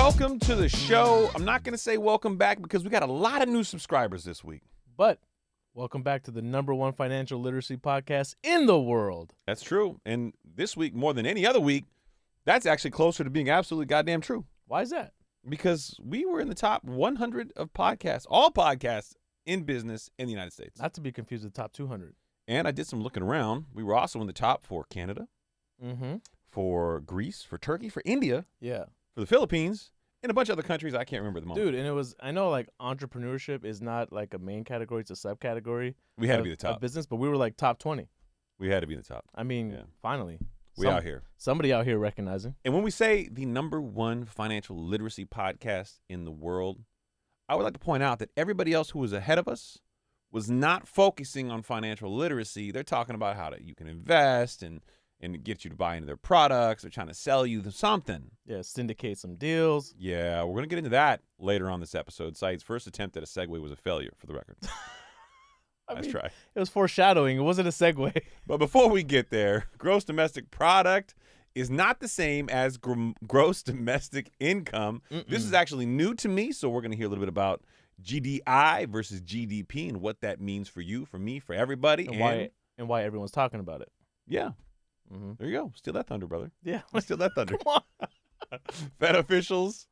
Welcome to the show. I'm not going to say welcome back because we got a lot of new subscribers this week. But welcome back to the #1 financial literacy podcast in the world. That's true. And this week, more than any other week, that's actually closer to being absolutely goddamn true. Why is that? Because we were in the top 100 of podcasts, all podcasts in business in the United States. Not to be confused with the top 200. And I did some looking around. We were also in the top for Canada, Mm-hmm. for Greece, for Turkey, for India, Yeah. for the Philippines, and a bunch of other countries I can't remember at the moment. Dude, and it was, I know like entrepreneurship is not like a main category, it's a subcategory. We had to of- be the top. of business, but we were like top 20. We had to be in the top. I mean, Yeah. finally. We out here. Somebody out here recognizing. And when we say the #1 financial literacy podcast in the world, I would like to point out that everybody else who was ahead of us was not focusing on financial literacy. They're talking about how you can invest and get you to buy into their products. They're trying to sell you something. Yeah, syndicate some deals. Yeah, we're going to get into that later on this episode. Said's first attempt at a segue was a failure, for the record. Nice try. It was foreshadowing. It wasn't a segue. But before we get there, gross domestic product is not the same as gross domestic income. This is actually new to me, so we're going to hear a little bit about GDI versus GDP and what that means for you, for me, for everybody. And why everyone's talking about it. Yeah. Mm-hmm. There you go. Steal that thunder, brother. Yeah. Steal that thunder. Come on. Fed officials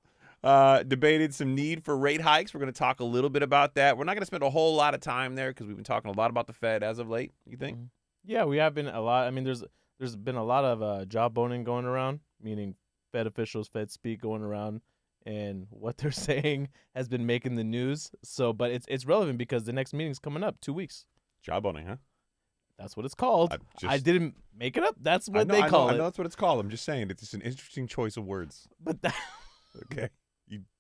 debated some need for rate hikes. We're going to talk a little bit about that. We're not going to spend a whole lot of time there because we've been talking a lot about the Fed as of late, you think? Yeah, we have been a lot. I mean, there's been a lot of job boning going around, meaning Fed officials, Fed speak going around, and what they're saying has been making the news. So, but it's relevant because the next meeting's coming up 2 weeks. Job owning, huh? That's what it's called. I didn't make it up. That's what they call it. I know that's what it's called. I'm just saying it's just an interesting choice of words. But that Okay.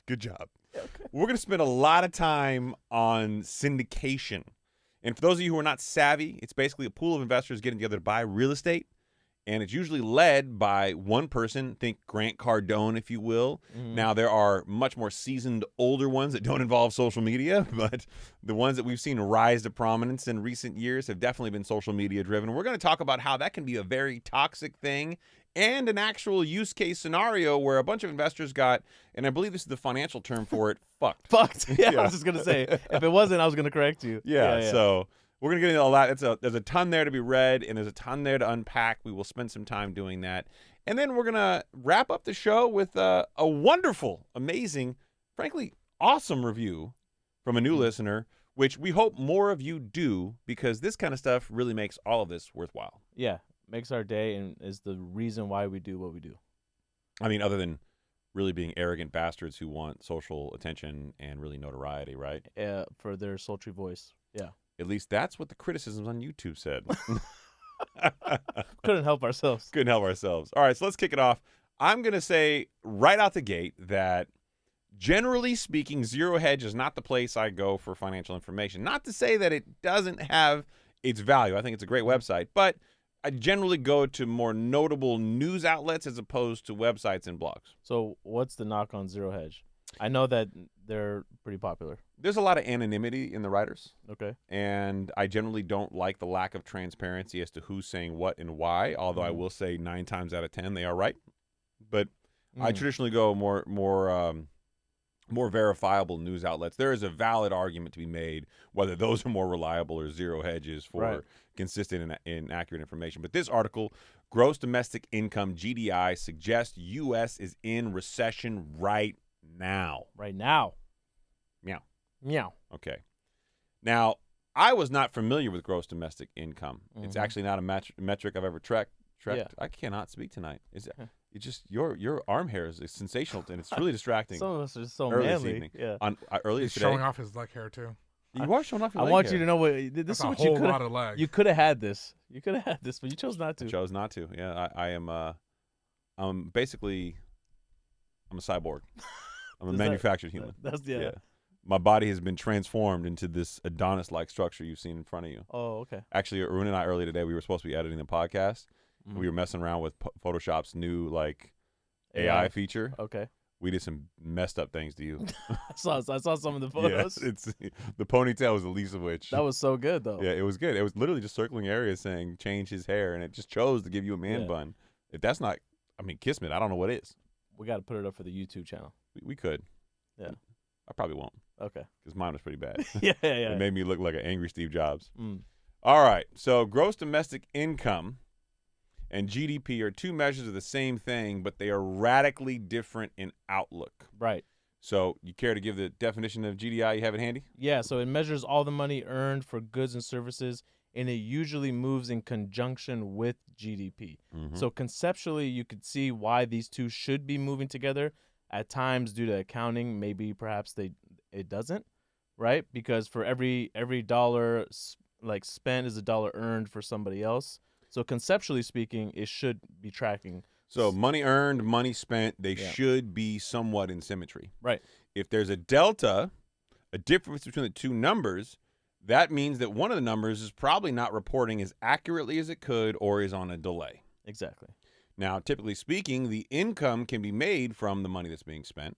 Good job. okay. We're going to spend a lot of time on syndication. And for those of you who are not savvy, it's basically a pool of investors getting together to buy real estate. And it's usually led by one person, think Grant Cardone, if you will. Now, there are much more seasoned, older ones that don't involve social media, but the ones that we've seen rise to prominence in recent years have definitely been social media driven. We're going to talk about how that can be a very toxic thing and an actual use case scenario where a bunch of investors got, and I believe this is the financial term for it, fucked. Fucked. Yeah, I was just going to say. If it wasn't, I was going to correct you. Yeah, so we're going to get into all that. There's a ton there to be read, and there's a ton there to unpack. We will spend some time doing that. And then we're going to wrap up the show with a wonderful, amazing, frankly, awesome review from a new listener, which we hope more of you do because this kind of stuff really makes all of this worthwhile. Yeah, makes our day and is the reason why we do what we do. I mean, other than really being arrogant bastards who want social attention and really notoriety, right? For their sultry voice. Yeah. At least that's what the criticisms on YouTube said. Couldn't help ourselves. Couldn't help ourselves. All right, so let's kick it off. I'm going to say right out the gate that generally speaking, Zero Hedge is not the place I go for financial information. Not to say that it doesn't have its value. I think it's a great website, but I generally go to more notable news outlets as opposed to websites and blogs. So what's the knock on Zero Hedge? I know that they're pretty popular. There's a lot of anonymity in the writers. Okay. And I generally don't like the lack of transparency as to who's saying what and why, although I will say 9 times out of 10 they are right. But I traditionally go more verifiable news outlets. There is a valid argument to be made whether those are more reliable or Zero Hedges for consistent and accurate information. But this article, Gross Domestic Income, GDI, suggests U.S. is in recession right now. Right now. Meow. Meow. Okay. Now, I was not familiar with gross domestic income. It's actually not a metric I've ever tracked. Yeah. I cannot speak tonight. It's just your arm hair is sensational and it's really distracting. Some of us are just so early manly. This evening. Yeah. Earlier He's today. showing off his leg hair too. You are showing off your I leg want hair. you to know what this That's is. a What whole you could lot of leg. You could have had this. You could have had this, but you chose not to. I chose not to. Yeah, I am. Basically, I'm a cyborg. I'm a manufactured human. That's Yeah. My body has been transformed into this Adonis-like structure you've seen in front of you. Oh, okay. Actually, Arun and I earlier today, we were supposed to be editing the podcast. We were messing around with Photoshop's new AI feature. Okay. We did some messed up things to you. I saw some of the photos. Yeah, it's the ponytail was the least of which. That was so good though. Yeah, it was good. It was literally just circling areas saying change his hair, and it just chose to give you a man bun. If that's not, I mean, Kismet, I don't know what is. We got to put it up for the YouTube channel. We could. Yeah. I probably won't Okay. because mine was pretty bad. Yeah. It made me look like an angry Steve Jobs. Mm. All right. So gross domestic income and GDP are two measures of the same thing, but they are radically different in outlook. Right. So you care to give the definition of GDI? You have it handy? Yeah, so it measures all the money earned for goods and services, and it usually moves in conjunction with GDP. So conceptually, you could see why these two should be moving together. At times, due to accounting, maybe perhaps it doesn't, right? Because for every dollar spent is a dollar earned for somebody else. So conceptually speaking, it should be tracking. So money earned, money spent, they should be somewhat in symmetry. Right. If there's a delta, a difference between the two numbers, that means that one of the numbers is probably not reporting as accurately as it could or is on a delay. Exactly. Now, typically speaking, the income can be made from the money that's being spent.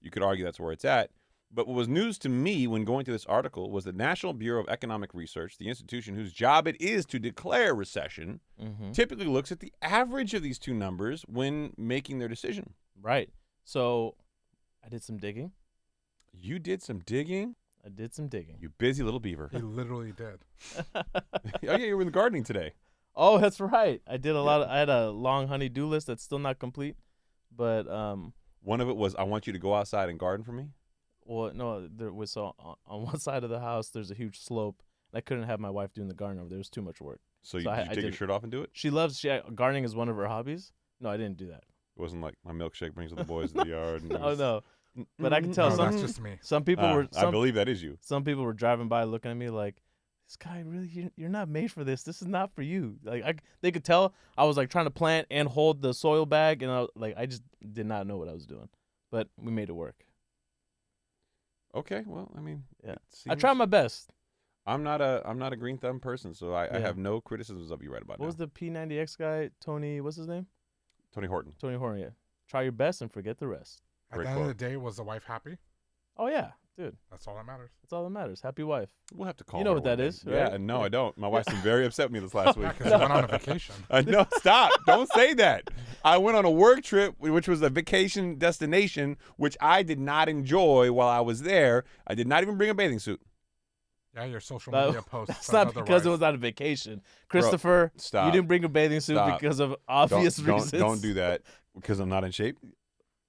You could argue that's where it's at. But what was news to me when going through this article was the National Bureau of Economic Research, the institution whose job it is to declare recession, typically looks at the average of these two numbers when making their decision. Right. So I did some digging. You did some digging? I did some digging. You busy little beaver. He literally did. Oh, yeah, you were in the gardening today. Oh, that's right. I did a lot. I had a long honey-do list that's still not complete. But one of it was, I want you to go outside and garden for me. Well, no, there was on one side of the house. There's a huge slope. I couldn't have my wife doing the garden over there. It was too much work. So did you take your shirt off and do it? She loves gardening is one of her hobbies. No, I didn't do that. It wasn't like my milkshake brings the boys to the yard. And No. But I can tell that's just me. Some people were. I believe that is you. Some people were driving by looking at me like, "This guy really, you're not made for this. This is not for you." Like they could tell I was like trying to plant and hold the soil bag, and I just did not know what I was doing. But we made it work. Okay, well, I mean, yeah, I tried my best. I'm not a green thumb person, so I have no criticisms of you right about now. What was the P90X guy? Tony, what's his name? Tony Horton. Tony Horton. Yeah. Try your best and forget the rest. At the end of the day, was the wife happy? Oh yeah, dude. That's all that matters. That's all that matters. Happy wife. We'll have to call. You know what that is, right? Yeah, no, I don't. My wife's been very upset with me this last week. Because I went on a vacation. No, stop! Don't say that. I went on a work trip, which was a vacation destination, which I did not enjoy while I was there. I did not even bring a bathing suit. Yeah, your social media posts. That's not because it was on a vacation. Christopher, bro, stop. You didn't bring a bathing suit because of obvious reasons. Don't do that because I'm not in shape.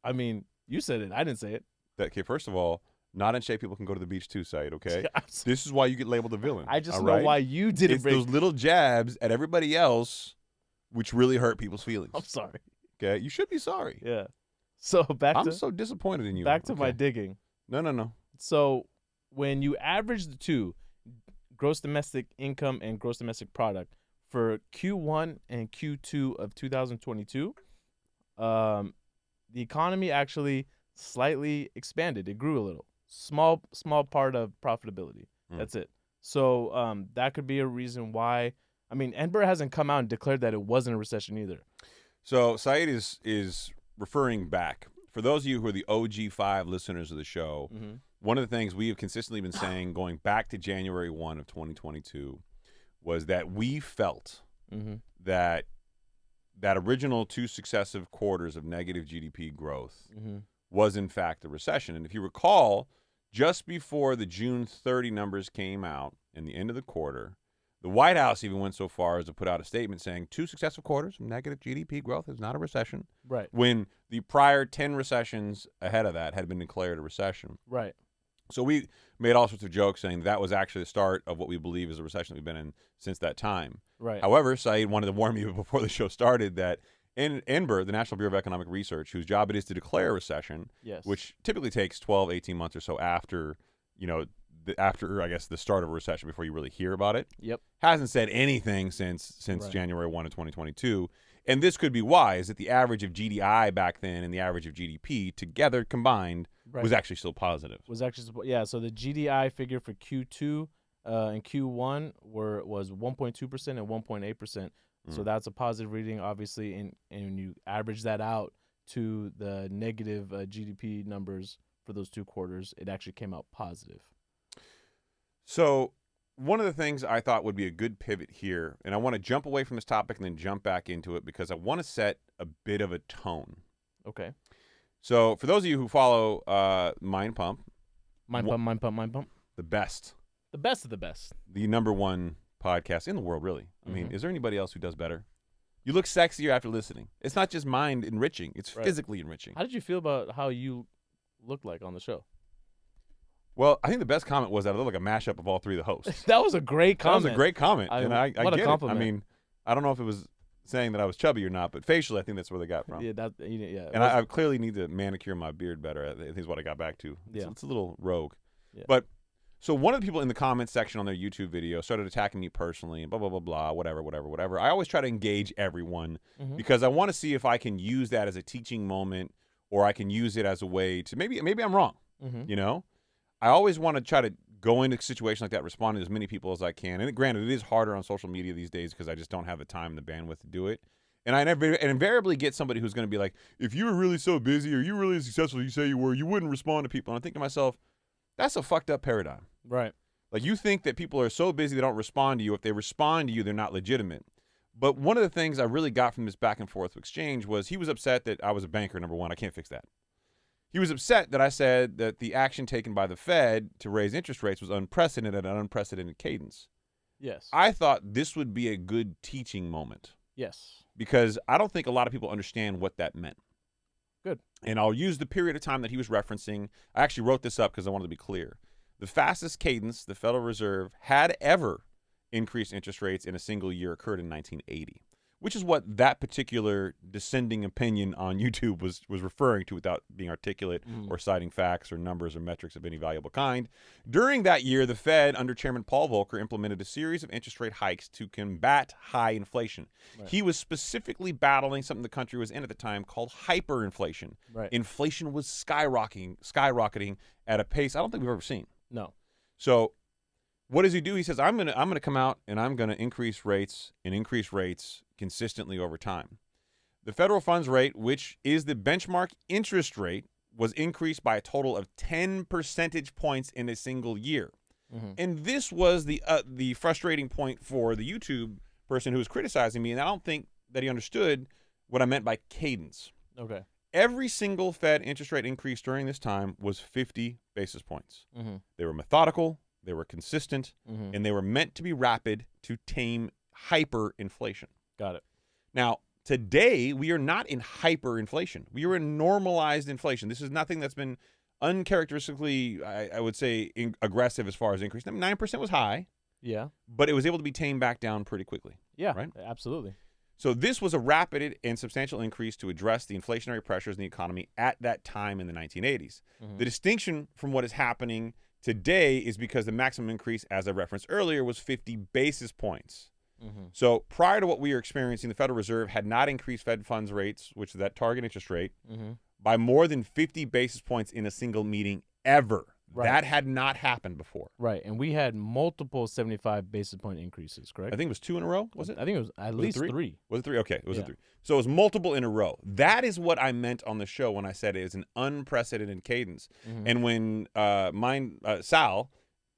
I mean, you said it. I didn't say it. Okay, first of all, not in shape people can go to the beach too, Saied, okay? This is why you get labeled a villain. I just know why you didn't bring. It's those little jabs at everybody else which really hurt people's feelings. I'm sorry. Okay? You should be sorry. Yeah. So I'm so disappointed in you. Back to my digging. No. So when you average the two, gross domestic income and gross domestic product, for Q1 and Q2 of 2022, the economy actually slightly expanded. It grew a little. Small part of profitability. That's it. So that could be a reason why. I mean, Enber hasn't come out and declared that it wasn't a recession either. So Saied is referring back. For those of you who are the OG5 listeners of the show, one of the things we have consistently been saying going back to January 1 of 2022 was that we felt that original two successive quarters of negative GDP growth was in fact a recession. And if you recall, just before the June 30 numbers came out and the end of the quarter, the White House even went so far as to put out a statement saying 2 successive quarters of negative GDP growth is not a recession. Right. When the prior 10 recessions ahead of that had been declared a recession. Right. So we made all sorts of jokes saying that was actually the start of what we believe is a recession that we've been in since that time. Right. However, Saied wanted to warn me before the show started that NBER, the National Bureau of Economic Research, whose job it is to declare a recession, which typically takes 12, 18 months or so after, after I guess the start of a recession before you really hear about it. Yep. Hasn't said anything since January 1 of 2022. And this could be why, is that the average of GDI back then and the average of GDP together combined was actually still positive. So the GDI figure for Q2 and Q1 was 1.2% and 1.8%. So that's a positive reading, obviously, and when you average that out to the negative GDP numbers for those 2 quarters, it actually came out positive. So one of the things I thought would be a good pivot here, and I want to jump away from this topic and then jump back into it because I want to set a bit of a tone. Okay. So for those of you who follow Mind Pump, Mind Pump. the best, The best of the best. the #1 podcast in the world, really. I mean, Mhm. is there anybody else who does better? You look sexier after listening. It's not just mind enriching; it's Right. physically enriching. How did you feel about how you looked like on the show? Well, I think the best comment was that I look like a mashup of all three of the hosts. That was a great comment. That was a great comment, and I what a get compliment. it. I mean, I don't know if it was saying that I was chubby or not, but facially, I think that's where they got from. Yeah, yeah. And I clearly need to manicure my beard better. I think is what I got back to. Yeah. It's a little rogue. Yeah. But so one of the people in the comments section on their YouTube video started attacking me personally and blah, blah, blah, blah, whatever. I always try to engage everyone because I want to see if I can use that as a teaching moment or I can use it as a way to maybe I'm wrong, you know? I always want to try to go into a situation like that, respond to as many people as I can. And granted, it is harder on social media these days because I just don't have the time and the bandwidth to do it. And I invariably get somebody who's going to be like, if you were really so busy or you were really successful as you say you were, you wouldn't respond to people. And I think to myself, that's a fucked up paradigm. Right. Like you think that people are so busy they don't respond to you. If they respond to you, they're not legitimate. But one of the things I really got from this back and forth exchange was he was upset that I was a banker, #1. I can't fix that. He was upset that I said that the action taken by the Fed to raise interest rates was unprecedented at an unprecedented cadence. Yes. I thought this would be a good teaching moment Yes. because I don't think a lot of people understand what that meant. Good. And I'll use the period of time that he was referencing. I actually wrote this up because I wanted to be clear. The fastest cadence the Federal Reserve had ever increased interest rates in a single year occurred in 1980, which is what that particular dissenting opinion on YouTube was referring to without being articulate or citing facts or numbers or metrics of any valuable kind. During that year, the Fed, under Chairman Paul Volcker, implemented a series of interest rate hikes to combat high inflation. Right. He was specifically battling something the country was in at the time called hyperinflation. Right. Inflation was skyrocketing at a pace I don't think we've ever seen. No. So what does he do? He says, I'm gonna come out and I'm gonna increase rates consistently over time. The federal funds rate, which is the benchmark interest rate, was increased by a total of 10 percentage points in a single year. And this was the frustrating point for the YouTube person who was criticizing me, and I don't think that he understood what I meant by cadence. Okay. Every single Fed interest rate increase during this time was 50 basis points. They were methodical, they were consistent, and they were meant to be rapid to tame hyperinflation. Got it. Now, today, we are not in hyperinflation. We are in normalized inflation. This is nothing that's been uncharacteristically, I would say, aggressive as far as increase. I mean, 9% was high, Yeah. but it was able to be tamed back down pretty quickly. Yeah. Right? Absolutely. So this was a rapid and substantial increase to address the inflationary pressures in the economy at that time in the 1980s. The distinction from what is happening today is because the maximum increase, as I referenced earlier, was 50 basis points. So prior to what we are experiencing, the Federal Reserve had not increased Fed funds rates, which is that target interest rate, by more than 50 basis points in a single meeting ever. Right. That had not happened before. Right. And we had multiple 75 basis point increases, correct? I think it was 2 in a row, was it? I think it was at least three. Was it 3? Okay, it was Yeah. 3. So it was multiple in a row. That is what I meant on the show when I said it is an unprecedented cadence. And when Sal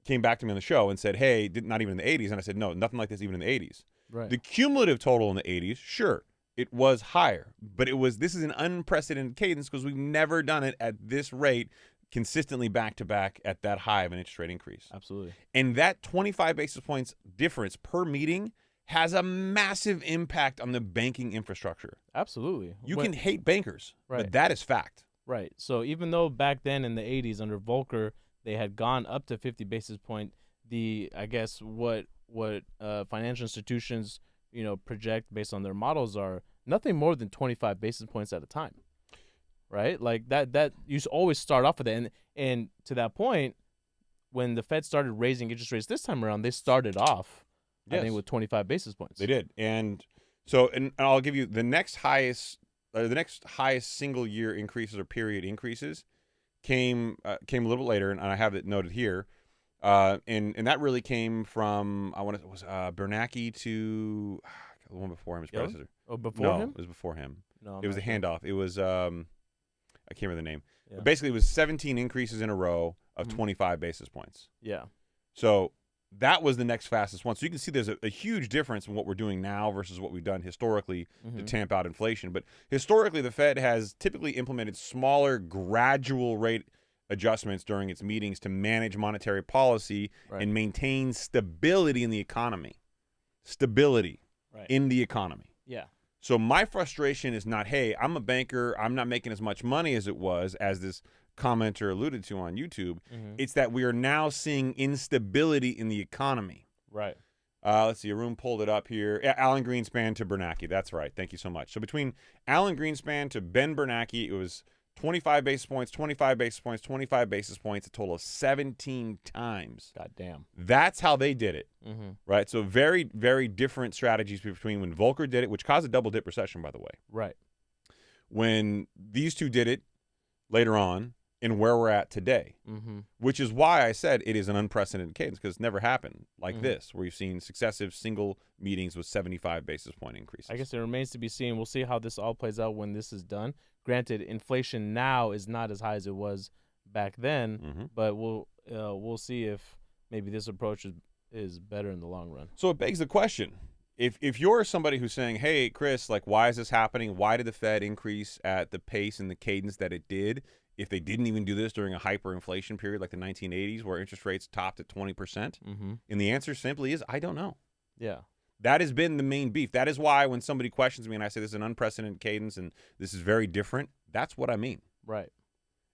came back to me on the show and said, hey, not even in the 80s, and I said, no, nothing like this even in the 80s. Right. The cumulative total in the 80s, sure, it was higher, but this is an unprecedented cadence because we've never done it at this rate consistently back to back at that high of an interest rate increase. Absolutely. And that 25 basis points difference per meeting has a massive impact on the banking infrastructure. Absolutely. You can hate bankers, Right. but that is fact. Right. So even though back then in the 80s under Volcker, they had gone up to 50 basis point, I guess what financial institutions, project based on their models are nothing more than 25 basis points at a time. Right? Like that you always start off with it. And to that point, when the Fed started raising interest rates this time around, they started off, I think, with 25 basis points. They did. And so, and I'll give you the next highest single year increases or period increases came a little bit later, and I have it noted here. And that really came from, it was Bernanke to the one before him, his predecessor. Oh, before him? It was before him. No, it was a handoff. It was I can't remember the name. Yeah. Basically, it was 17 increases in a row of 25 basis points. Yeah. So that was the next fastest one. So you can see there's a huge difference in what we're doing now versus what we've done historically to tamp out inflation. But historically, the Fed has typically implemented smaller, gradual rate adjustments during its meetings to manage monetary policy and maintain stability in the economy. Stability in the economy. Yeah. So my frustration is not, hey, I'm a banker, I'm not making as much money as it was, as this commenter alluded to on YouTube. It's that we are now seeing instability in the economy. Right. Let's see, Arun pulled it up here. Alan Greenspan to Bernanke. That's right. Thank you so much. So between Alan Greenspan to Ben Bernanke, it was 25 basis points, 25 basis points, 25 basis points, a total of 17 times. God damn. That's how they did it, right? So very, very different strategies between when Volcker did it, which caused a double-dip recession, by the way. Right. When these two did it later on, and where we're at today, which is why I said it is an unprecedented cadence, because it's never happened like this, where you've seen successive single meetings with 75 basis point increases. I guess it remains to be seen. We'll see how this all plays out when this is done. Granted, inflation now is not as high as it was back then, but we'll see if maybe this approach is better in the long run. So it begs the question. If you're somebody who's saying, hey, Chris, like, why is this happening? Why did the Fed increase at the pace and the cadence that it did if they didn't even do this during a hyperinflation period like the 1980s where interest rates topped at 20%? And the answer simply is, I don't know. Yeah. That has been the main beef. That is why when somebody questions me and I say this is an unprecedented cadence and this is very different, that's what I mean. Right.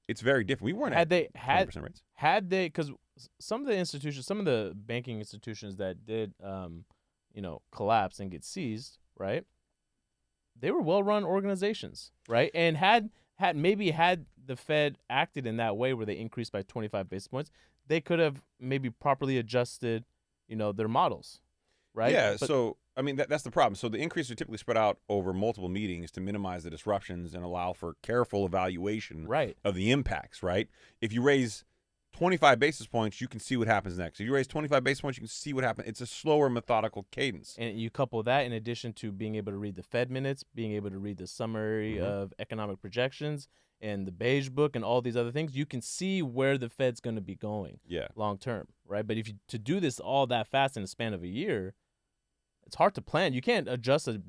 It's very different. We weren't at 20% rates. Had they, because some of the institutions, some of the banking institutions that did, collapse and get seized, right? They were well-run organizations, right? And had the Fed acted in that way where they increased by 25 basis points, they could have maybe properly adjusted, their models, right? Yeah, so, I mean, that's the problem. So the increases are typically spread out over multiple meetings to minimize the disruptions and allow for careful evaluation of the impacts, right? If you raise 25 basis points, you can see what happens next. If you raise 25 basis points, you can see what happens. It's a slower, methodical cadence. And you couple that in addition to being able to read the Fed minutes, being able to read the summary of economic projections and the beige book and all these other things, you can see where the Fed's going to be going long term, right? But if you to do this all that fast in the span of a year, it's hard to plan. You can't adjust a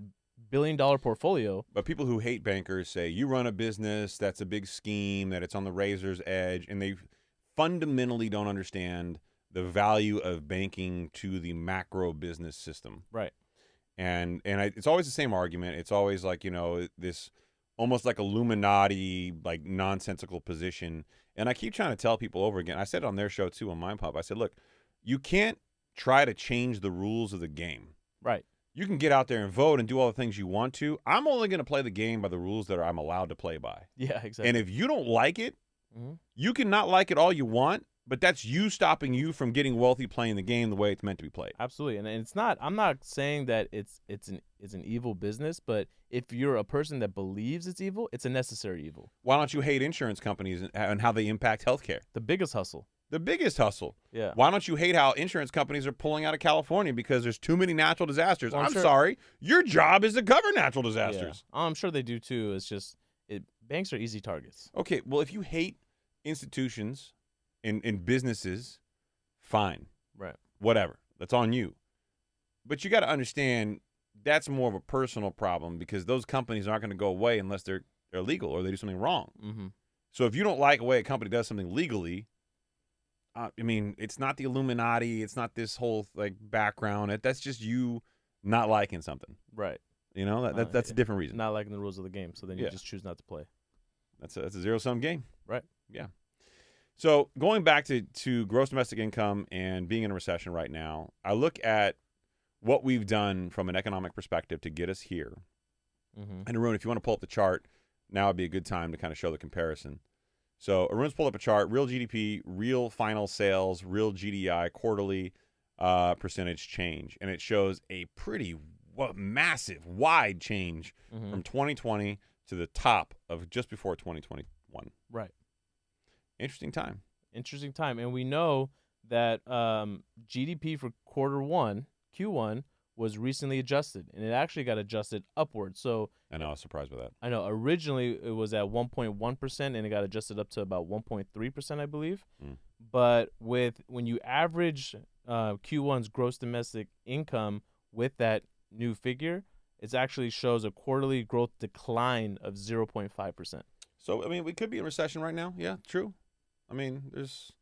billion-dollar portfolio. But people who hate bankers say, you run a business that's a big scheme, that it's on the razor's edge, and they fundamentally don't understand the value of banking to the macro business system. Right. And it's always the same argument. It's always like, this almost like Illuminati, like nonsensical position. And I keep trying to tell people over again. I said it on their show too, on Mind Pop. I said, look, you can't try to change the rules of the game. Right. You can get out there and vote and do all the things you want to. I'm only going to play the game by the rules that I'm allowed to play by. Yeah, exactly. And if you don't like it, you can not like it all you want, but that's you stopping you from getting wealthy playing the game the way it's meant to be played. Absolutely. And it's not, I'm not saying that it's an evil business, but if you're a person that believes it's evil, it's a necessary evil. Why don't you hate insurance companies and how they impact healthcare? The biggest hustle. The biggest hustle. Yeah. Why don't you hate how insurance companies are pulling out of California because there's too many natural disasters? Well, I'm sorry. Your job is to cover natural disasters. Yeah. I'm sure they do too. It's just banks are easy targets. Okay, well, if you hate institutions and businesses, fine. Right. Whatever. That's on you. But you got to understand that's more of a personal problem because those companies aren't going to go away unless they're illegal or they do something wrong. So if you don't like the way a company does something legally, I mean, it's not the Illuminati. It's not this whole background. That's just you not liking something. Right. That's a different reason. Not liking the rules of the game. So then you just choose not to play. That's a zero-sum game. Right. Yeah. So going back to gross domestic income and being in a recession right now, I look at what we've done from an economic perspective to get us here. And Arun, if you want to pull up the chart, now would be a good time to kind of show the comparison. So Arun's pulled up a chart, real GDP, real final sales, real GDI, quarterly percentage change. And it shows a pretty massive, wide change from 2020 to the top of just before 2021. Right. Interesting time. Interesting time. And we know that GDP for Q1, was recently adjusted, and it actually got adjusted upward. So I know, I was surprised by that. I know originally it was at 1.1%, and it got adjusted up to about 1.3%, I believe. Mm. But when you average Q1's gross domestic income with that new figure, it actually shows a quarterly growth decline of 0.5%. So, I mean, we could be in recession right now. Yeah, true. I mean, This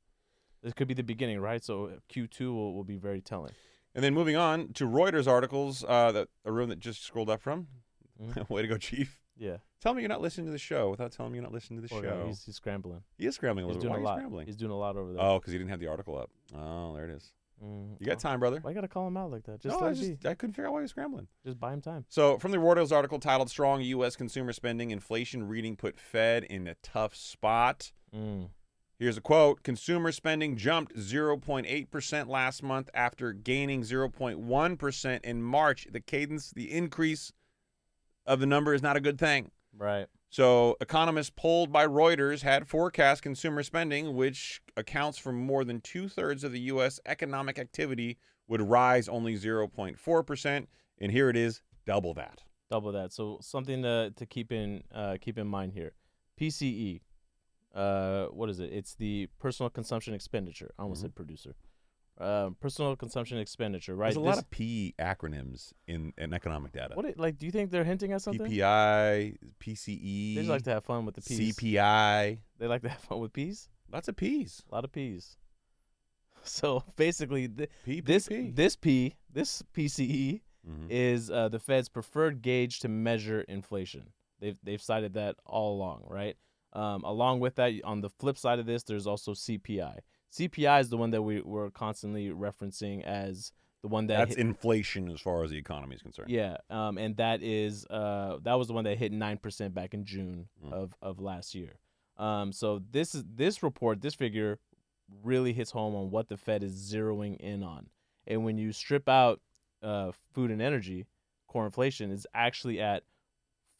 could be the beginning, right? So Q2 will be very telling. And then moving on to Reuters articles, that Arun that just scrolled up from. Way to go, Chief. Yeah. Tell me you're not listening to the show without telling me you're not listening to the Poor show. guy, he's scrambling. He is scrambling a He's little bit. doing Why a are you lot. scrambling? He's doing a lot over there. Oh, because he didn't have the article up. Oh, there it is. You got time, brother. Why you gotta call him out like that? Just No, let it be. I couldn't figure out why he was scrambling. Just buy him time. So, from the Reuters article titled "Strong U.S. Consumer Spending, Inflation Reading Put Fed in a Tough Spot." Here's a quote. Consumer spending jumped 0.8% last month after gaining 0.1% in March. The increase of the number is not a good thing. Right. So economists polled by Reuters had forecast consumer spending, which accounts for more than 2/3 of the U.S. economic activity, would rise only 0.4%. And here it is, double that. Double that. So something to keep in mind here. PCE. What is it? It's the personal consumption expenditure. I almost said producer. Personal consumption expenditure, right? There's a lot of P acronyms in economic data. Do you think they're hinting at something? PPI, PCE. They just like to have fun with the P's. CPI. They like to have fun with P's? Lots of P's. A lot of P's. So basically, this PCE is the Fed's preferred gauge to measure inflation. They've cited that all along, right? Along with that, on the flip side of this, there's also CPI. CPI is the one that we're constantly referencing as the one that's inflation as far as the economy is concerned. Yeah, and that was the one that hit 9% back in June of last year. So this figure really hits home on what the Fed is zeroing in on. And when you strip out food and energy, core inflation is actually at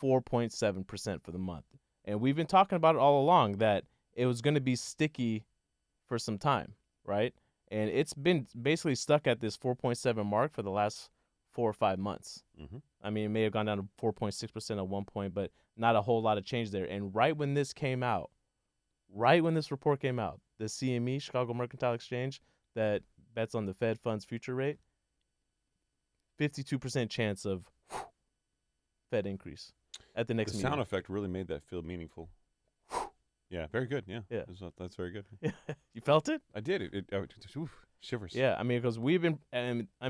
4.7% for the month. And we've been talking about it all along that it was going to be sticky for some time, right? And it's been basically stuck at this 4.7 mark for the last 4 or 5 months. I mean, it may have gone down to 4.6% at one point, but not a whole lot of change there. And right when this report came out, the CME, Chicago Mercantile Exchange, that bets on the Fed funds future rate, 52% chance of Fed increase at the next meeting. The sound effect really made that feel meaningful. Yeah, very good. Yeah. That's very good. You felt it? I did. It shivers. Yeah, I mean, because we've been,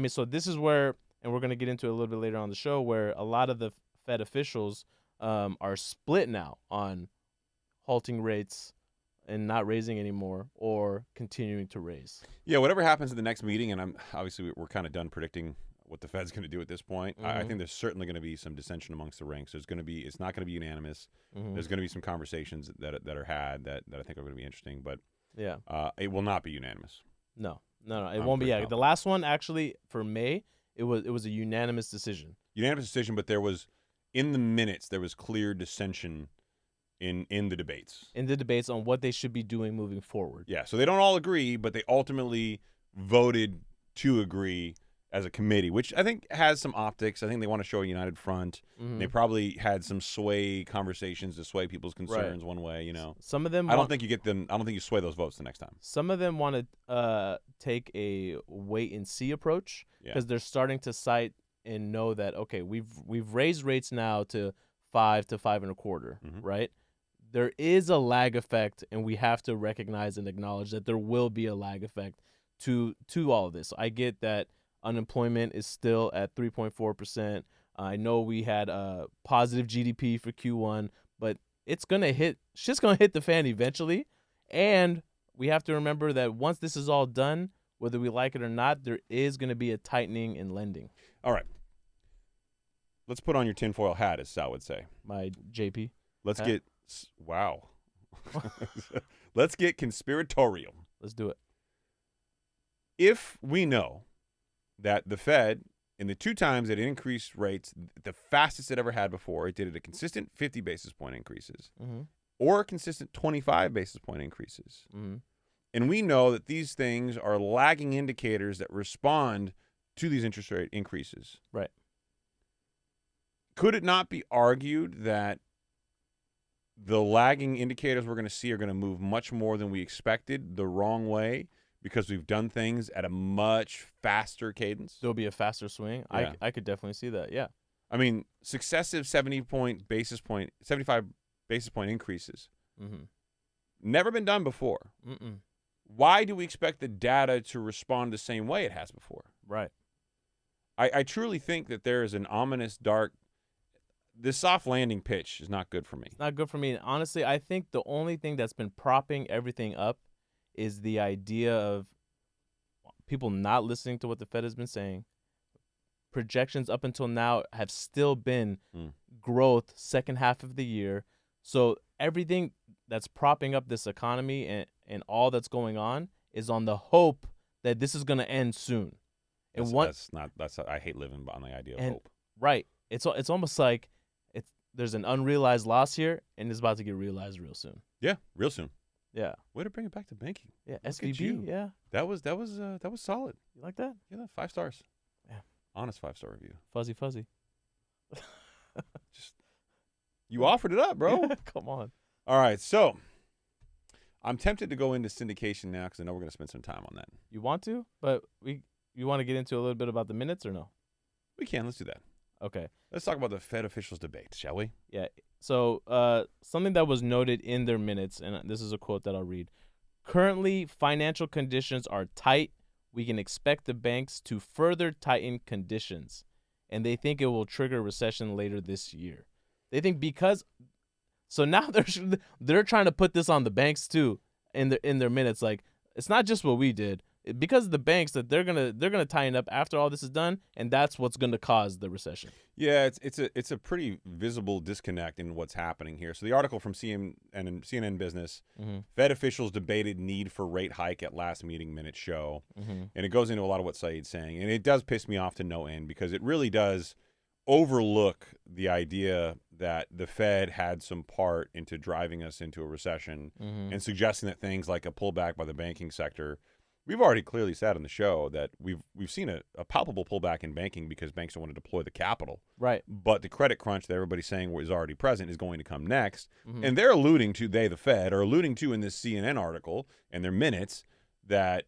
so this is where, and we're going to get into it a little bit later on the show, where a lot of the Fed officials are split now on halting rates and not raising anymore or continuing to raise. Yeah, whatever happens in the next meeting, and we're kind of done predicting what the Fed's going to do at this point. I think there's certainly going to be some dissension amongst the ranks. It's not going to be unanimous. There's going to be some conversations that are had that I think are going to be interesting, but yeah, it will not be unanimous. No, it won't be. Yeah, the last one actually for May, it was a unanimous decision. But there was in the minutes there was clear dissension in the debates. In the debates on what they should be doing moving forward. Yeah, so they don't all agree, but they ultimately voted to agree as a committee, which I think has some optics. I think they want to show a united front. They probably had some conversations to sway people's concerns one way, you know. Some of them I don't think you sway those votes the next time. Some of them want to take a wait and see approach because they're starting to cite and know that, okay, we've raised rates now to 5 to 5.25, right? There is a lag effect, and we have to recognize and acknowledge that there will be a lag effect to all of this. I get that unemployment is still at 3.4%. I know we had a positive GDP for Q1, but shit's gonna hit the fan eventually. And we have to remember that once this is all done, whether we like it or not, there is gonna be a tightening in lending. All right. Let's put on your tinfoil hat, as Sal would say. My JP. Let's get conspiratorial. Let's do it. If we know that the Fed, in the 2 times it increased rates, the fastest it ever had before, it did it a consistent 50 basis point increases or consistent 25 basis point increases. And we know that these things are lagging indicators that respond to these interest rate increases. Right. Could it not be argued that the lagging indicators we're going to see are going to move much more than we expected the wrong way because we've done things at a much faster cadence? There'll be a faster swing. Yeah. I could definitely see that. Yeah. I mean, successive 75 basis point increases. Mm-hmm. Never been done before. Mm-mm. Why do we expect the data to respond the same way it has before? Right. I truly think that there is an ominous this soft landing pitch is not good for me. It's not good for me. And honestly, I think the only thing that's been propping everything up is the idea of people not listening to what the Fed has been saying. Projections up until now have still been growth second half of the year. So everything that's propping up this economy and all that's going on is on the hope that this is going to end soon. And I hate living on the idea of hope. Right. It's almost like there's an unrealized loss here, and it's about to get realized real soon. Yeah, real soon. Yeah. Way to bring it back to banking. Yeah, Look at SVB. you. Yeah. That was solid. You like that? Yeah, 5 stars. Yeah. Honest 5-star review. Fuzzy. You offered it up, bro. Come on. All right, so I'm tempted to go into syndication now because I know we're going to spend some time on that. You want to? But you want to get into a little bit about the minutes or no? We can. Let's do that. Okay. Let's talk about the Fed officials debate, shall we? Yeah. So something that was noted in their minutes, and this is a quote that I'll read. Currently, financial conditions are tight. We can expect the banks to further tighten conditions, and they think it will trigger a recession later this year. They think so now they're trying to put this on the banks too in their minutes. Like, it's not just what we did. Because of the banks that they're gonna tighten up after all this is done, and that's what's gonna cause the recession. Yeah, it's a pretty visible disconnect in what's happening here. So the article from CNN Business, Fed officials debated need for rate hike at last meeting minutes show, and it goes into a lot of what Said's saying, and it does piss me off to no end because it really does overlook the idea that the Fed had some part into driving us into a recession and suggesting that things like a pullback by the banking sector. We've already clearly said on the show that we've seen a palpable pullback in banking because banks don't want to deploy the capital. Right. But the credit crunch that everybody's saying is already present is going to come next. And they're alluding to, the Fed, are alluding to in this CNN article and their minutes that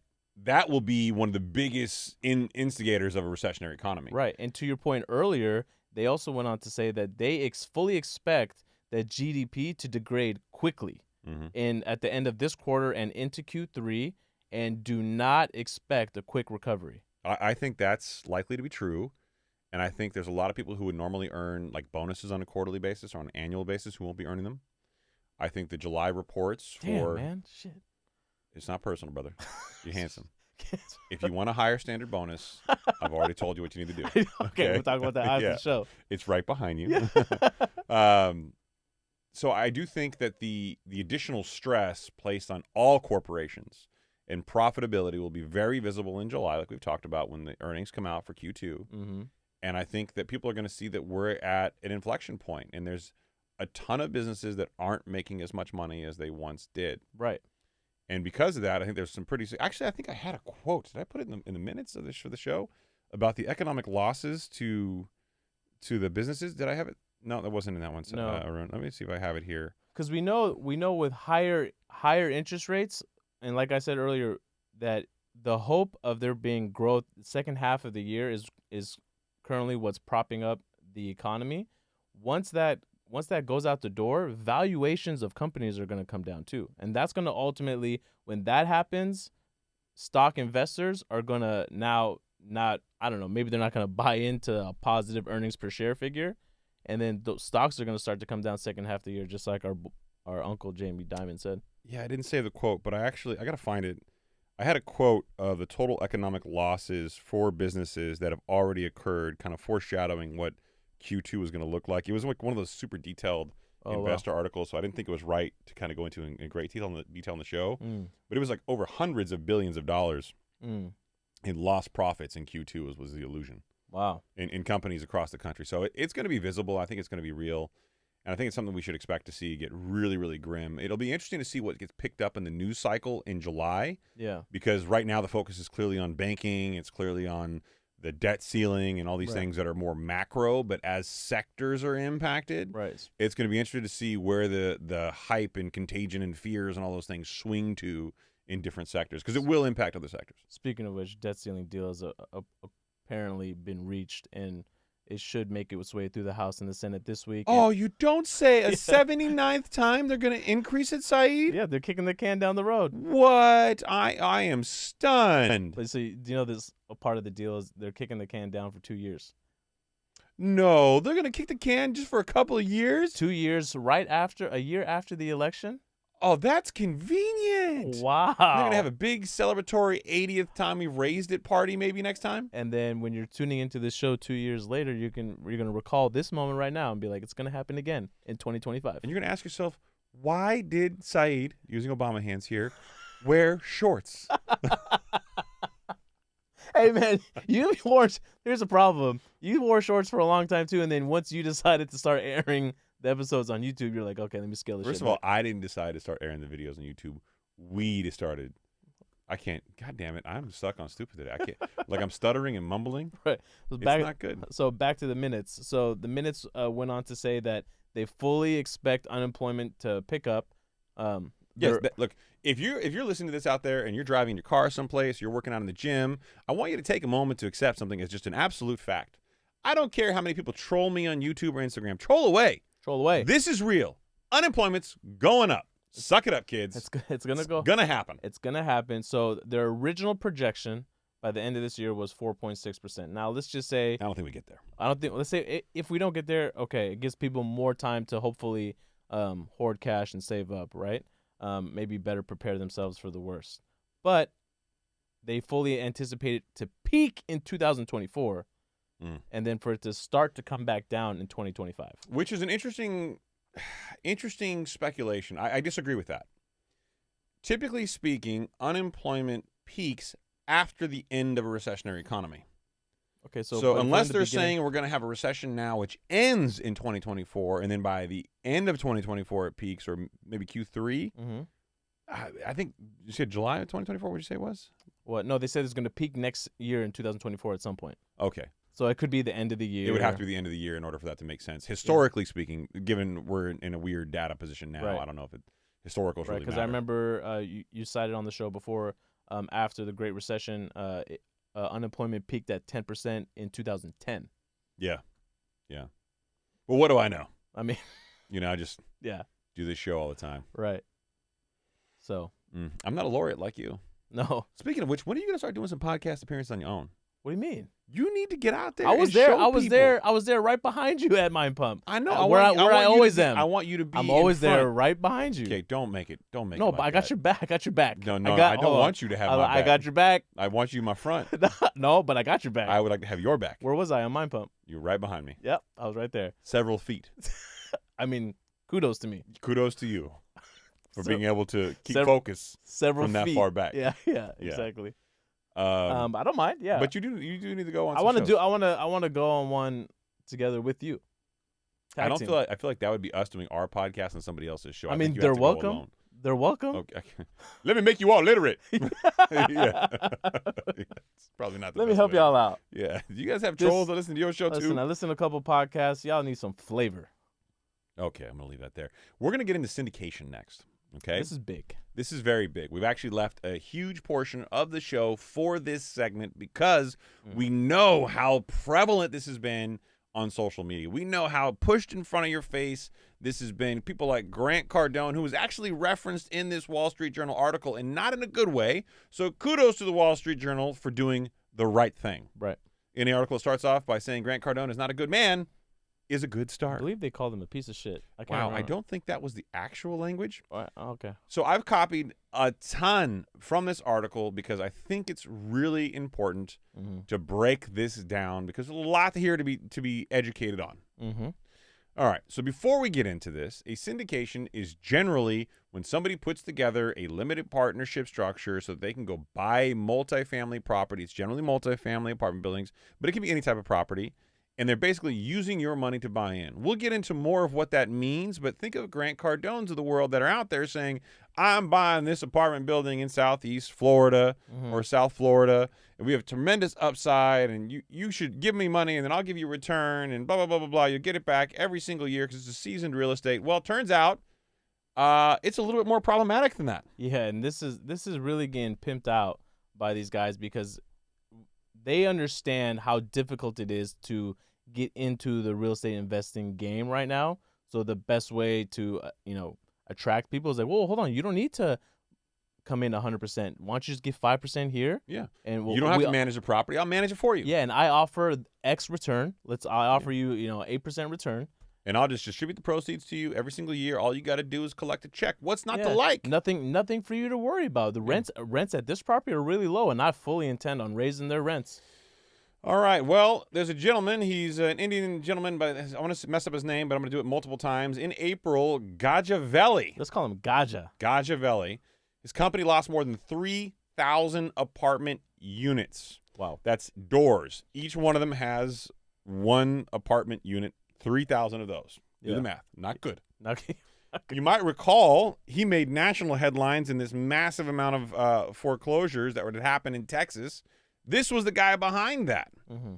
will be one of the biggest instigators of a recessionary economy. Right. And to your point earlier, they also went on to say that they fully expect that GDP to degrade quickly at the end of this quarter and into Q3. And do not expect a quick recovery. I think that's likely to be true. And I think there's a lot of people who would normally earn like bonuses on a quarterly basis or on an annual basis who won't be earning them. I think the July reports Damn, man. Shit. It's not personal, brother. You're handsome. If you want a higher standard bonus, I've already told you what you need to do. Okay, we'll talk about that after the show. It's right behind you. So I do think that the additional stress placed on all corporations and profitability will be very visible in July, like we've talked about when the earnings come out for Q2. And I think that people are going to see that we're at an inflection point, and there's a ton of businesses that aren't making as much money as they once did. Right. And because of that, I think there's some pretty – actually, I think I had a quote. Did I put it in the minutes of for the show about the economic losses to the businesses? Did I have it? No, that wasn't in that one. So, no. Arun. Let me see if I have it here. Because we know with higher interest rates – and like I said earlier, that the hope of there being growth second half of the year is currently what's propping up the economy. Once that goes out the door, valuations of companies are going to come down too. And that's going to ultimately, when that happens, stock investors are going to now I don't know, maybe they're not going to buy into a positive earnings per share figure. And then those stocks are going to start to come down second half of the year, just like our Uncle Jamie Dimon said. Yeah, I didn't save the quote, but I got to find it. I had a quote of the total economic losses for businesses that have already occurred, kind of foreshadowing what Q2 was going to look like. It was like one of those super detailed investor articles, so I didn't think it was right to kind of go into in great detail in the show. But it was like over hundreds of billions of dollars in lost profits in Q2 was the illusion. Wow. In companies across the country. So it's going to be visible. I think it's going to be real. And I think it's something we should expect to see get really, really grim. It'll be interesting to see what gets picked up in the news cycle in July. Yeah. Because right now the focus is clearly on banking. It's clearly on the debt ceiling and all these Right. things that are more macro, but as sectors are impacted, Right. it's going to be interesting to see where the hype and contagion and fears and all those things swing to in different sectors, because it will impact other sectors. Speaking of which, debt ceiling deal has apparently been reached, and it should make its way through the House and the Senate this week. Oh, you don't say. A 79th time they're going to increase it, Saied? Yeah, they're kicking the can down the road. What? I am stunned. But so, do you know this? A part of the deal is they're kicking the can down for 2 years. No, they're going to kick the can just for a couple of years? 2 years, a year after the election. Oh, that's convenient. Wow. They're going to have a big celebratory 80th time we've raised it party maybe next time? And then when you're tuning into this show 2 years later, you're going to recall this moment right now and be like, it's going to happen again in 2025. And you're going to ask yourself, why did Saied, using Obama hands here, wear shorts? Hey, man, here's a problem. You wore shorts for a long time, too, and then once you decided to start airing the episodes on YouTube, you're like, okay, let me scale this First shit of all, back. I didn't decide to start airing the videos on YouTube. We just started. I can't. God damn it! I'm stuck on stupid today. I can't. Like I'm stuttering and mumbling. Right. It's not good. So back to the minutes. So the minutes went on to say that they fully expect unemployment to pick up. Yes. Look, if you're listening to this out there and you're driving your car someplace, you're working out in the gym, I want you to take a moment to accept something as just an absolute fact. I don't care how many people troll me on YouTube or Instagram. Troll away. Troll away. This is real. Unemployment's going up. Suck it up, kids. It's gonna go. Gonna happen. It's gonna happen. So their original projection by the end of this year was 4.6%. Now let's just say I don't think we get there. Let's say if we don't get there, okay, it gives people more time to hopefully hoard cash and save up, right? Maybe better prepare themselves for the worst. But they fully anticipate it to peak in 2024, and then for it to start to come back down in 2025. Which is an interesting speculation. I disagree with that. Typically speaking, unemployment peaks after the end of a recessionary economy. Okay, so unless they're saying we're going to have a recession now, which ends in 2024, and then by the end of 2024 it peaks, or maybe Q3. Mm-hmm. I think you said July of 2024. What did you say it was? What? No, they said it's going to peak next year in 2024 at some point. Okay. So it could be the end of the year. It would have to be the end of the year in order for that to make sense. Historically speaking, given we're in a weird data position now, Right. I don't know if historical really Because matter. I remember you cited on the show before, after the Great Recession, unemployment peaked at 10% in 2010. Yeah. Well, what do I know? I mean, I just yeah, do this show all the time. right. So I'm not a laureate like you. no. Speaking of which, when are you going to start doing some podcast appearances on your own? What do you mean? You need to get out there. I was and there. show I was people. there. I was there right behind you at Mind Pump. I know. Where I always am. I want you to be. I'm always in front. there, right behind you. Okay, don't make it. No, it but like I got that. your back. I got your back. No, I don't want you to have my back. I got your back. I want you in my front. No, but I got your back. I would like to have your back. Where was I on Mind Pump? You're right behind me. Yep, I was right there. Several feet. I mean, kudos to me. Kudos to you for being able to keep focus Several from that feet. far back. Yeah, exactly. I I don't mind. Yeah, But you do need to go on. I want to I want to go on one together with you. I don't feel like that would be us doing our podcast on somebody else's show. I think mean, you they're have to go welcome. alone. They're welcome. Okay. Let me make you all literate. Yeah. It's probably not the Let me best help way. y'all out. Yeah. Do you guys have trolls that listen to your show Listen, too? I listen to a couple podcasts. Y'all need some flavor. Okay, I'm going to leave that there. We're going to get into syndication next. Okay. This is big. This is very big. We've actually left a huge portion of the show for this segment because we know how prevalent this has been on social media. We know how pushed in front of your face this has been. People like Grant Cardone, who was actually referenced in this Wall Street Journal article, and not in a good way. So kudos to the Wall Street Journal for doing the right thing. Right. In the article, it starts off by saying Grant Cardone is not a good man, is a good I start. believe they called him a piece of shit. Wow, I don't think that was the actual language. Okay. So I've copied a ton from this article because I think it's really important to break this down because there's a lot here to be educated on. Mm-hmm. All right, so before we get into this, a syndication is generally when somebody puts together a limited partnership structure so that they can go buy multifamily property. It's generally multifamily apartment buildings, but it can be any type of property. and they're basically using your money to buy in. We'll get into more of what that means, but think of Grant Cardones of the world that are out there saying, I'm buying this apartment building in Southeast Florida or South Florida, and we have tremendous upside, and you should give me money, and then I'll give you a return, and blah, blah, blah, blah, blah. You'll get it back every single year because it's a seasoned real estate. Well, it turns out it's a little bit more problematic than that. Yeah, and this is really getting pimped out by these guys because they understand how difficult it is to get into the real estate investing game right now. So the best way to, attract people is like, well, hold on, you don't need to come in 100%. Why don't you just give 5% here? Yeah. And you don't have to manage the property. I'll manage it for you. Yeah, and I offer X return. I offer you, 8% return. And I'll just distribute the proceeds to you every single year. All you got to do is collect a check. What's not to like? Nothing for you to worry about. The rents at this property are really low, and I fully intend on raising their rents. All right. Well, there's a gentleman. He's an Indian gentleman, but I want to mess up his name, but I'm going to do it multiple times. In April, Gajavelli. Let's call him Gaja. Gajavelli. His company lost more than 3,000 apartment units. Wow. That's doors. Each one of them has one apartment unit. 3,000 of those. Do the math. Not good. Okay. You might recall he made national headlines in this massive amount of foreclosures that would happen in Texas. This was the guy behind that. Mm-hmm.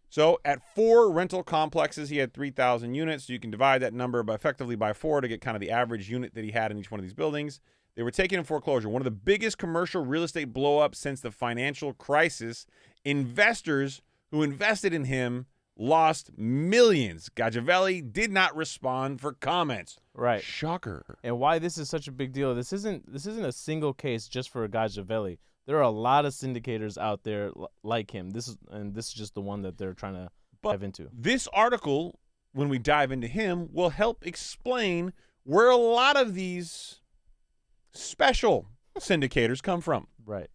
So at 4 rental complexes, he had 3,000 units. So you can divide that number effectively by 4 to get kind of the average unit that he had in each one of these buildings. They were taken in foreclosure. One of the biggest commercial real estate blow-ups since the financial crisis. Investors who invested in him lost millions. Gajavelli did not respond for comments. Right. Shocker. And why this is such a big deal, this isn't a single case just for Gajavelli. There are a lot of syndicators out there like him. This is just the one that they're trying to dive into. This article, when we dive into him, will help explain where a lot of these special syndicators come from. Right.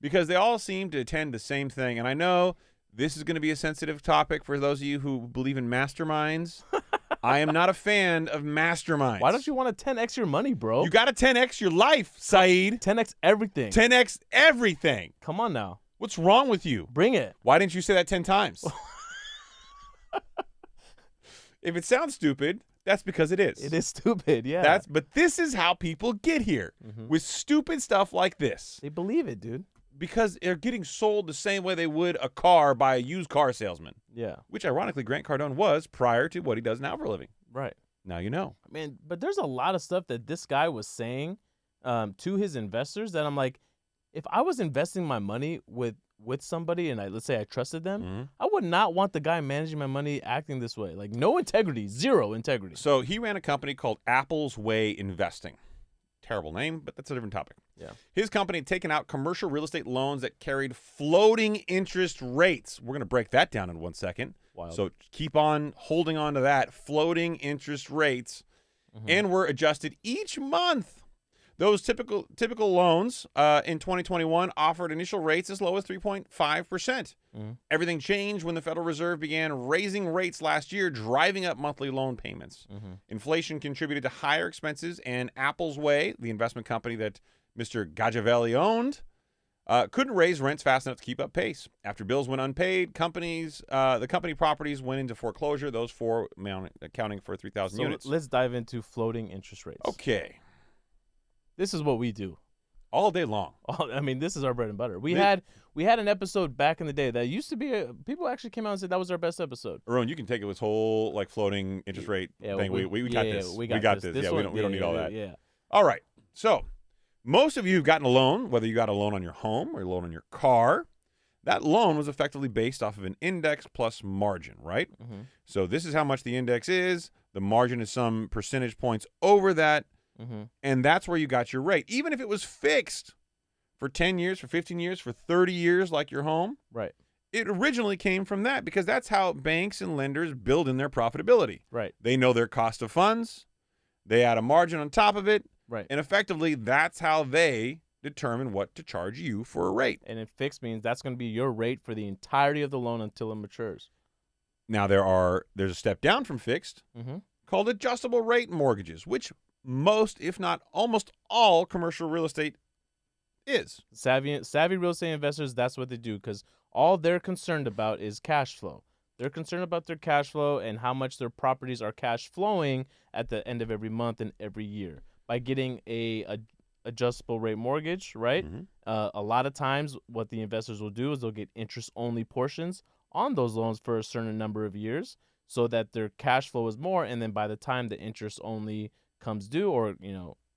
Because they all seem to attend the same thing. And I know this is going to be a sensitive topic for those of you who believe in masterminds. I am not a fan of masterminds. Why don't you want to 10x your money, bro? You got to 10x your life, Saied. 10x everything. 10x everything. Come on now. What's wrong with you? Bring it. Why didn't you say that 10 times? If it sounds stupid, that's because it is. It is stupid, yeah. But this is how people get here, with stupid stuff like this. They believe it, dude. Because they're getting sold the same way they would a car by a used car salesman. Yeah. Which, ironically, Grant Cardone was prior to what he does now for a living. Right. Now you know. I mean, but there's a lot of stuff that this guy was saying to his investors that I'm like, if I was investing my money with somebody and let's say I trusted them, I would not want the guy managing my money acting this way. Like, no integrity, zero integrity. So he ran a company called Apple's Way Investing. Terrible name, but that's a different topic. Yeah. His company had taken out commercial real estate loans that carried floating interest rates. We're going to break that down in 1 second. Wild. So keep on holding on to that. Floating interest rates, and were adjusted each month. Those typical loans in 2021 offered initial rates as low as 3.5%. Everything changed when the Federal Reserve began raising rates last year, driving up monthly loan payments. Inflation contributed to higher expenses, and Apple's Way, the investment company that Mr. Gajavelli owned, couldn't raise rents fast enough to keep up pace. After bills went unpaid, the company properties went into foreclosure, those 4 accounting for 3,000 units. Let's dive into floating interest rates. Okay. This is what we do. All day long. I mean, this is our bread and butter. We had an episode back in the day that used to be people actually came out and said that was our best episode. Arun, you can take it this whole floating interest rate thing. We got this. We got this. Yeah, we don't need all that. Yeah. All right. So most of you have gotten a loan, whether you got a loan on your home or a loan on your car. That loan was effectively based off of an index plus margin, right? So this is how much the index is. The margin is some percentage points over that. And that's where you got your rate. Even if it was fixed for 10 years, for 15 years, for 30 years like your home. Right. It originally came from that because that's how banks and lenders build in their profitability. Right. They know their cost of funds. They add a margin on top of it. Right. And effectively, that's how they determine what to charge you for a rate. And fixed means that's going to be your rate for the entirety of the loan until it matures. Now, there's a step down from fixed called adjustable rate mortgages, which most, if not almost all, commercial real estate is. Savvy real estate investors, that's what they do because all they're concerned about is cash flow. They're concerned about their cash flow and how much their properties are cash flowing at the end of every month and every year. By getting a adjustable rate mortgage, right? Mm-hmm. A lot of times what the investors will do is they'll get interest-only portions on those loans for a certain number of years so that their cash flow is more, and then by the time the interest-only comes due or,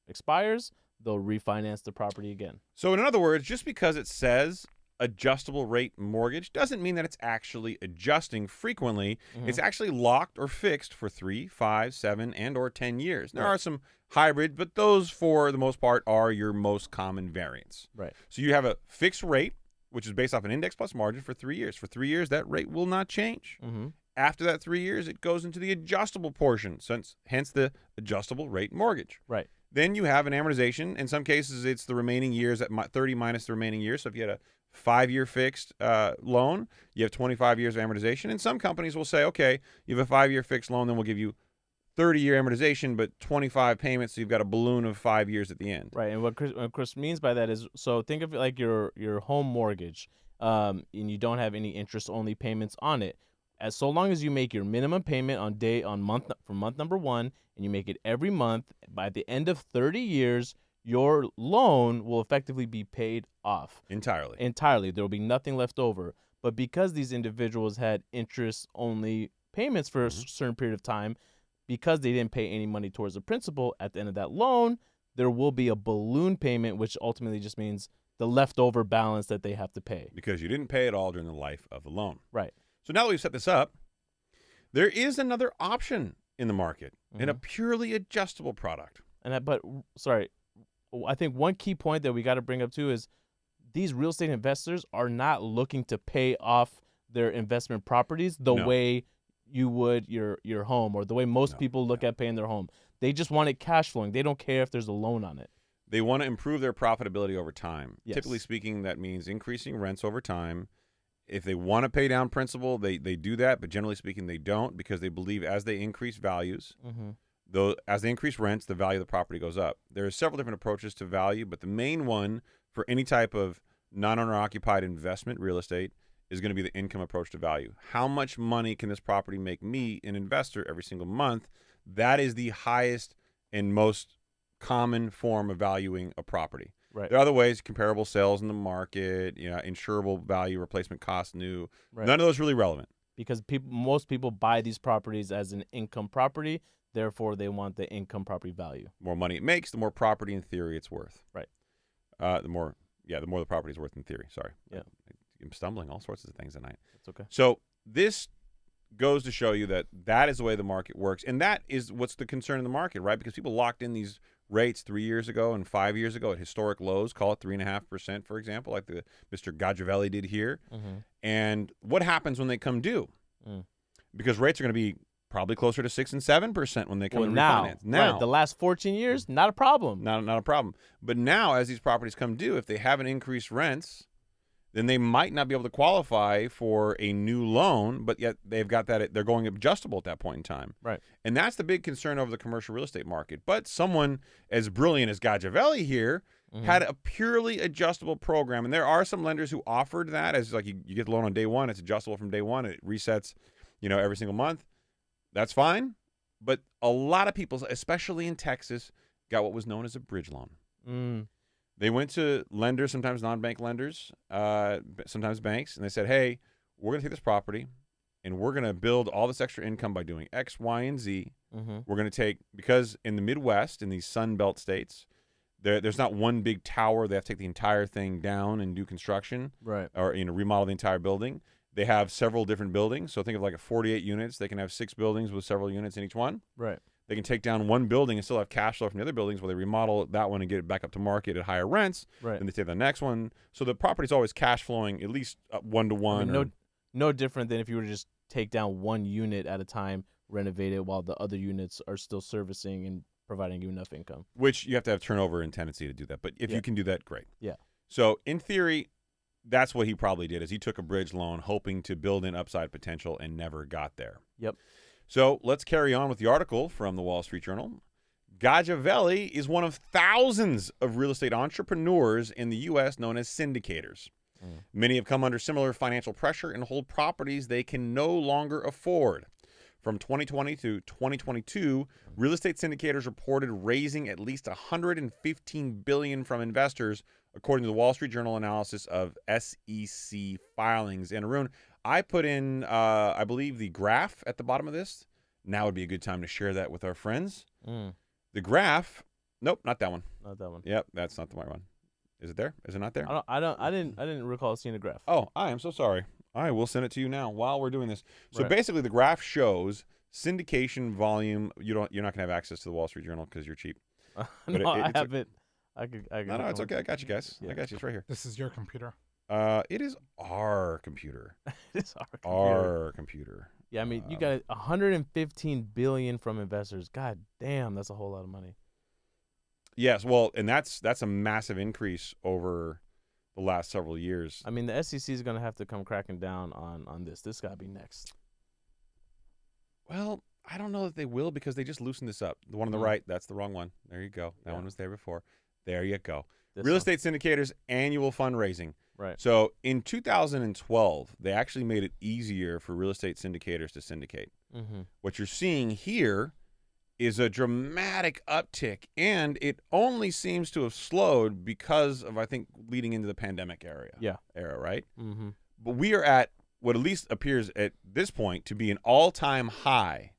expires, they'll refinance the property again. So in other words, just because it says adjustable rate mortgage doesn't mean that it's actually adjusting frequently. Mm-hmm. It's actually locked or fixed for 3, 5, 7, and or 10 years. There Right. are some hybrid, but those for the most part are your most common variants. Right. So you have a fixed rate, which is based off an index plus margin for 3 years. For 3 years, that rate will not change. Mm-hmm. After that 3 years, it goes into the adjustable portion, hence the adjustable rate mortgage. Right. Then you have an amortization. In some cases, it's the remaining years at 30 minus the remaining years. So if you had a 5-year fixed loan, you have 25 years of amortization. And some companies will say, okay, you have a 5-year fixed loan, then we'll give you 30-year amortization, but 25 payments, so you've got a balloon of 5 years at the end. Right. And what Chris means by that is, so think of it like your home mortgage, and you don't have any interest-only payments on it. As so long as you make your minimum payment for month number 1, and you make it every month, by the end of 30 years, your loan will effectively be paid off. Entirely. There will be nothing left over. But because these individuals had interest-only payments for a certain period of time, because they didn't pay any money towards the principal at the end of that loan, there will be a balloon payment, which ultimately just means the leftover balance that they have to pay. Because you didn't pay it all during the life of the loan. Right. So now that we've set this up, there is another option in the market in a purely adjustable product. I think one key point that we got to bring up too is these real estate investors are not looking to pay off their investment properties the way you would your home, or the way most people look at paying their home. They just want it cash flowing. They don't care if there's a loan on it. They want to improve their profitability over time. Yes. Typically speaking, that means increasing rents over time. If they want to pay down principal, they do that, but generally speaking, they don't, because they believe as they increase values, as they increase rents, the value of the property goes up. There are several different approaches to value, but the main one for any type of non-owner-occupied investment real estate is going to be the income approach to value. How much money can this property make me, an investor, every single month? That is the highest and most common form of valuing a property. Right. There are other ways: comparable sales in the market, insurable value, replacement cost new. Right. None of those really relevant. Because most people buy these properties as an income property, therefore they want the income property value. The more money it makes, the more property in theory it's worth. Right. The more the property is worth in theory. Sorry. Yeah. I'm stumbling all sorts of things tonight. That's okay. So this goes to show you that is the way the market works, and that is what's the concern in the market, right? Because people locked in these rates 3 years ago and 5 years ago at historic lows, call it 3.5%, for example, like the Mr. Gajavelli did here. And what happens when they come due? Because rates are going to be probably closer to 6 and 7% when they come to refinance. Now, right, the last 14 years, not a problem. Not a problem. But now, as these properties come due, if they haven't increased rents, then they might not be able to qualify for a new loan, but yet they've got that, they're going adjustable at that point in time. Right. And that's the big concern over the commercial real estate market. But someone as brilliant as Gajavelli here had a purely adjustable program. And there are some lenders who offered that as like you get the loan on day one, it's adjustable from day one, it resets, every single month. That's fine. But a lot of people, especially in Texas, got what was known as a bridge loan. They went to lenders, sometimes non-bank lenders, sometimes banks, and they said, hey, we're going to take this property, and we're going to build all this extra income by doing X, Y, and Z. We're going to take, because in the Midwest, in these Sun Belt states, there's not one big tower. They have to take the entire thing down and do construction, right, or remodel the entire building. They have several different buildings. So think of like a 48 units. They can have 6 buildings with several units in each one. Right. They can take down one building and still have cash flow from the other buildings where they remodel that one and get it back up to market at higher rents. Right. Then they take the next one. So the property's always cash flowing at least 1-to-1. No different than if you were to just take down one unit at a time, renovate it while the other units are still servicing and providing you enough income. Which you have to have turnover and tendency to do that. But if you can do that, great. Yeah. So in theory, that's what he probably did, is he took a bridge loan hoping to build in upside potential and never got there. Yep. So let's carry on with the article from the Wall Street Journal. Gajavelli is one of thousands of real estate entrepreneurs in the U.S. known as syndicators. Many have come under similar financial pressure and hold properties they can no longer afford. From 2020 to 2022, real estate syndicators reported raising at least $115 billion from investors, according to the Wall Street Journal analysis of SEC filings. And Arun, I put in, I believe, the graph at the bottom of this. Now would be a good time to share that with our friends. The graph, nope, not that one. Not that one. Yep, that's not the right one. Is it there? Is it not there? I didn't recall seeing a graph. Oh, I am so sorry. I will send it to you now while we're doing this. So Right. basically, the graph shows syndication volume. You're not gonna have access to the Wall Street Journal because you're cheap. No, I it's a- haven't. I could. No, it's okay. I got you guys. Yeah. I got you. It's right here. This is your computer. It is our computer. It's our computer. Our computer. Yeah, I mean, you got 115 billion from investors. God damn, that's a whole lot of money. Yes. Well, and that's a massive increase over the last several years. I mean, the SEC is gonna have to come cracking down on this. This gotta be next. Well, I don't know that they will because they just loosened this up. The one on the right, that's the wrong one. There you go. That Yeah. one was there before. There you go. This Real one. estate syndicators annual fundraising. Right. So in 2012, they actually made it easier for real estate syndicators to syndicate. Mm-hmm. What you're seeing here is a dramatic uptick, and it only seems to have slowed because of, I think, leading into the pandemic era, right? Mm-hmm. But we are at what at least appears at this point to be an all-time high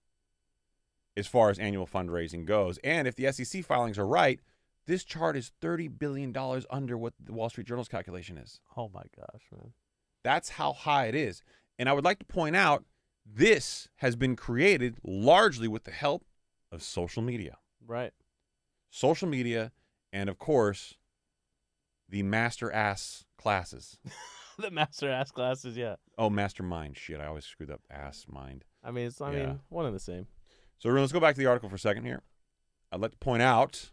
as far as annual fundraising goes. And if the SEC filings are right, this chart is $30 billion under what the Wall Street Journal's calculation is. Oh my gosh, man. That's how high it is. And I would like to point out, this has been created largely with the help of social media. Right. Social media and, of course, the master ass classes. The master ass classes, yeah. Oh, mastermind. Shit, I always screwed up ass mind. I mean, it's Yeah. mean, one and the same. So let's go back to the article for a second here. I'd like to point out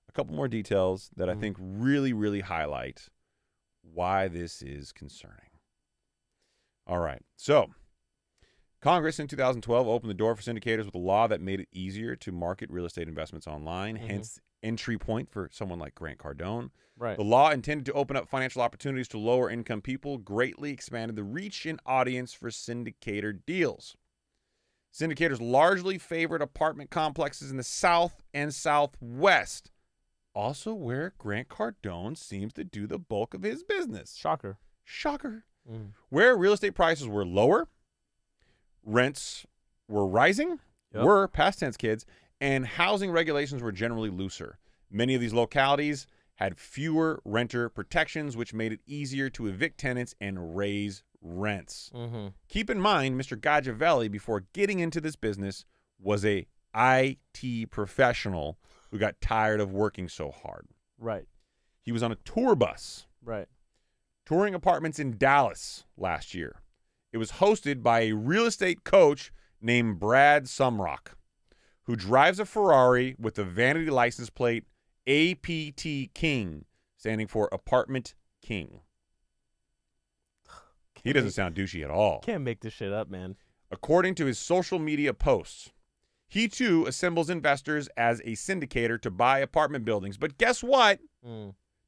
a couple more details that I think really, really highlight why this is concerning. All right. So Congress in 2012 opened the door for syndicators with a law that made it easier to market real estate investments online, hence entry point for someone like Grant Cardone. Right. The law, intended to open up financial opportunities to lower income people, greatly expanded the reach and audience for syndicator deals. Syndicators largely favored apartment complexes in the South and Southwest, also where Grant Cardone seems to do the bulk of his business. Shocker. Shocker. Where real estate prices were lower, rents were rising, were past tense kids, and housing regulations were generally looser. Many of these localities had fewer renter protections, which made it easier to evict tenants and raise rents. Keep in mind, Mr. Gajavelli, before getting into this business, was a IT professional who got tired of working so hard. Right. He was on a tour bus Right. touring apartments in Dallas last year. It was hosted by a real estate coach named Brad Sumrock, who drives a Ferrari with the vanity license plate APT King, standing for Apartment King. He doesn't sound douchey at all. Can't make this shit up, man. According to his social media posts, he too assembles investors as a syndicator to buy apartment buildings. But guess what?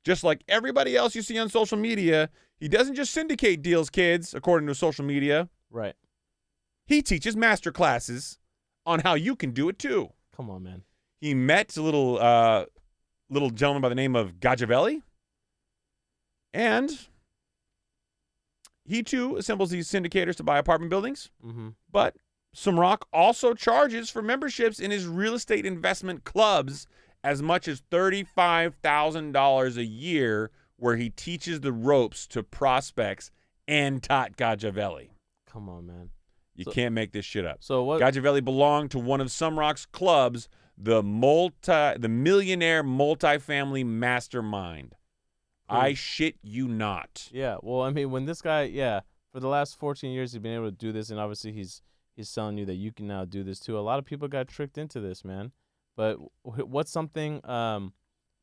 Just like everybody else you see on social media, he doesn't just syndicate deals, kids, according to social media. Right. He teaches master classes on how you can do it too. Come on, man. He met a little gentleman by the name of Gajavelli, and he too assembles these syndicators to buy apartment buildings. But Sumrock also charges for memberships in his real estate investment clubs as much as $35,000 a year, where he teaches the ropes to prospects and taught Gajavelli. Come on, man. You can't make this shit up. So what? Gajavelli belonged to one of Sumrock's clubs, the millionaire multifamily mastermind. I shit you not. Yeah. Well, I mean, when this guy, for the last 14 years, he's been able to do this, and obviously he's telling you that you can now do this too. A lot of people got tricked into this, man. But what's something?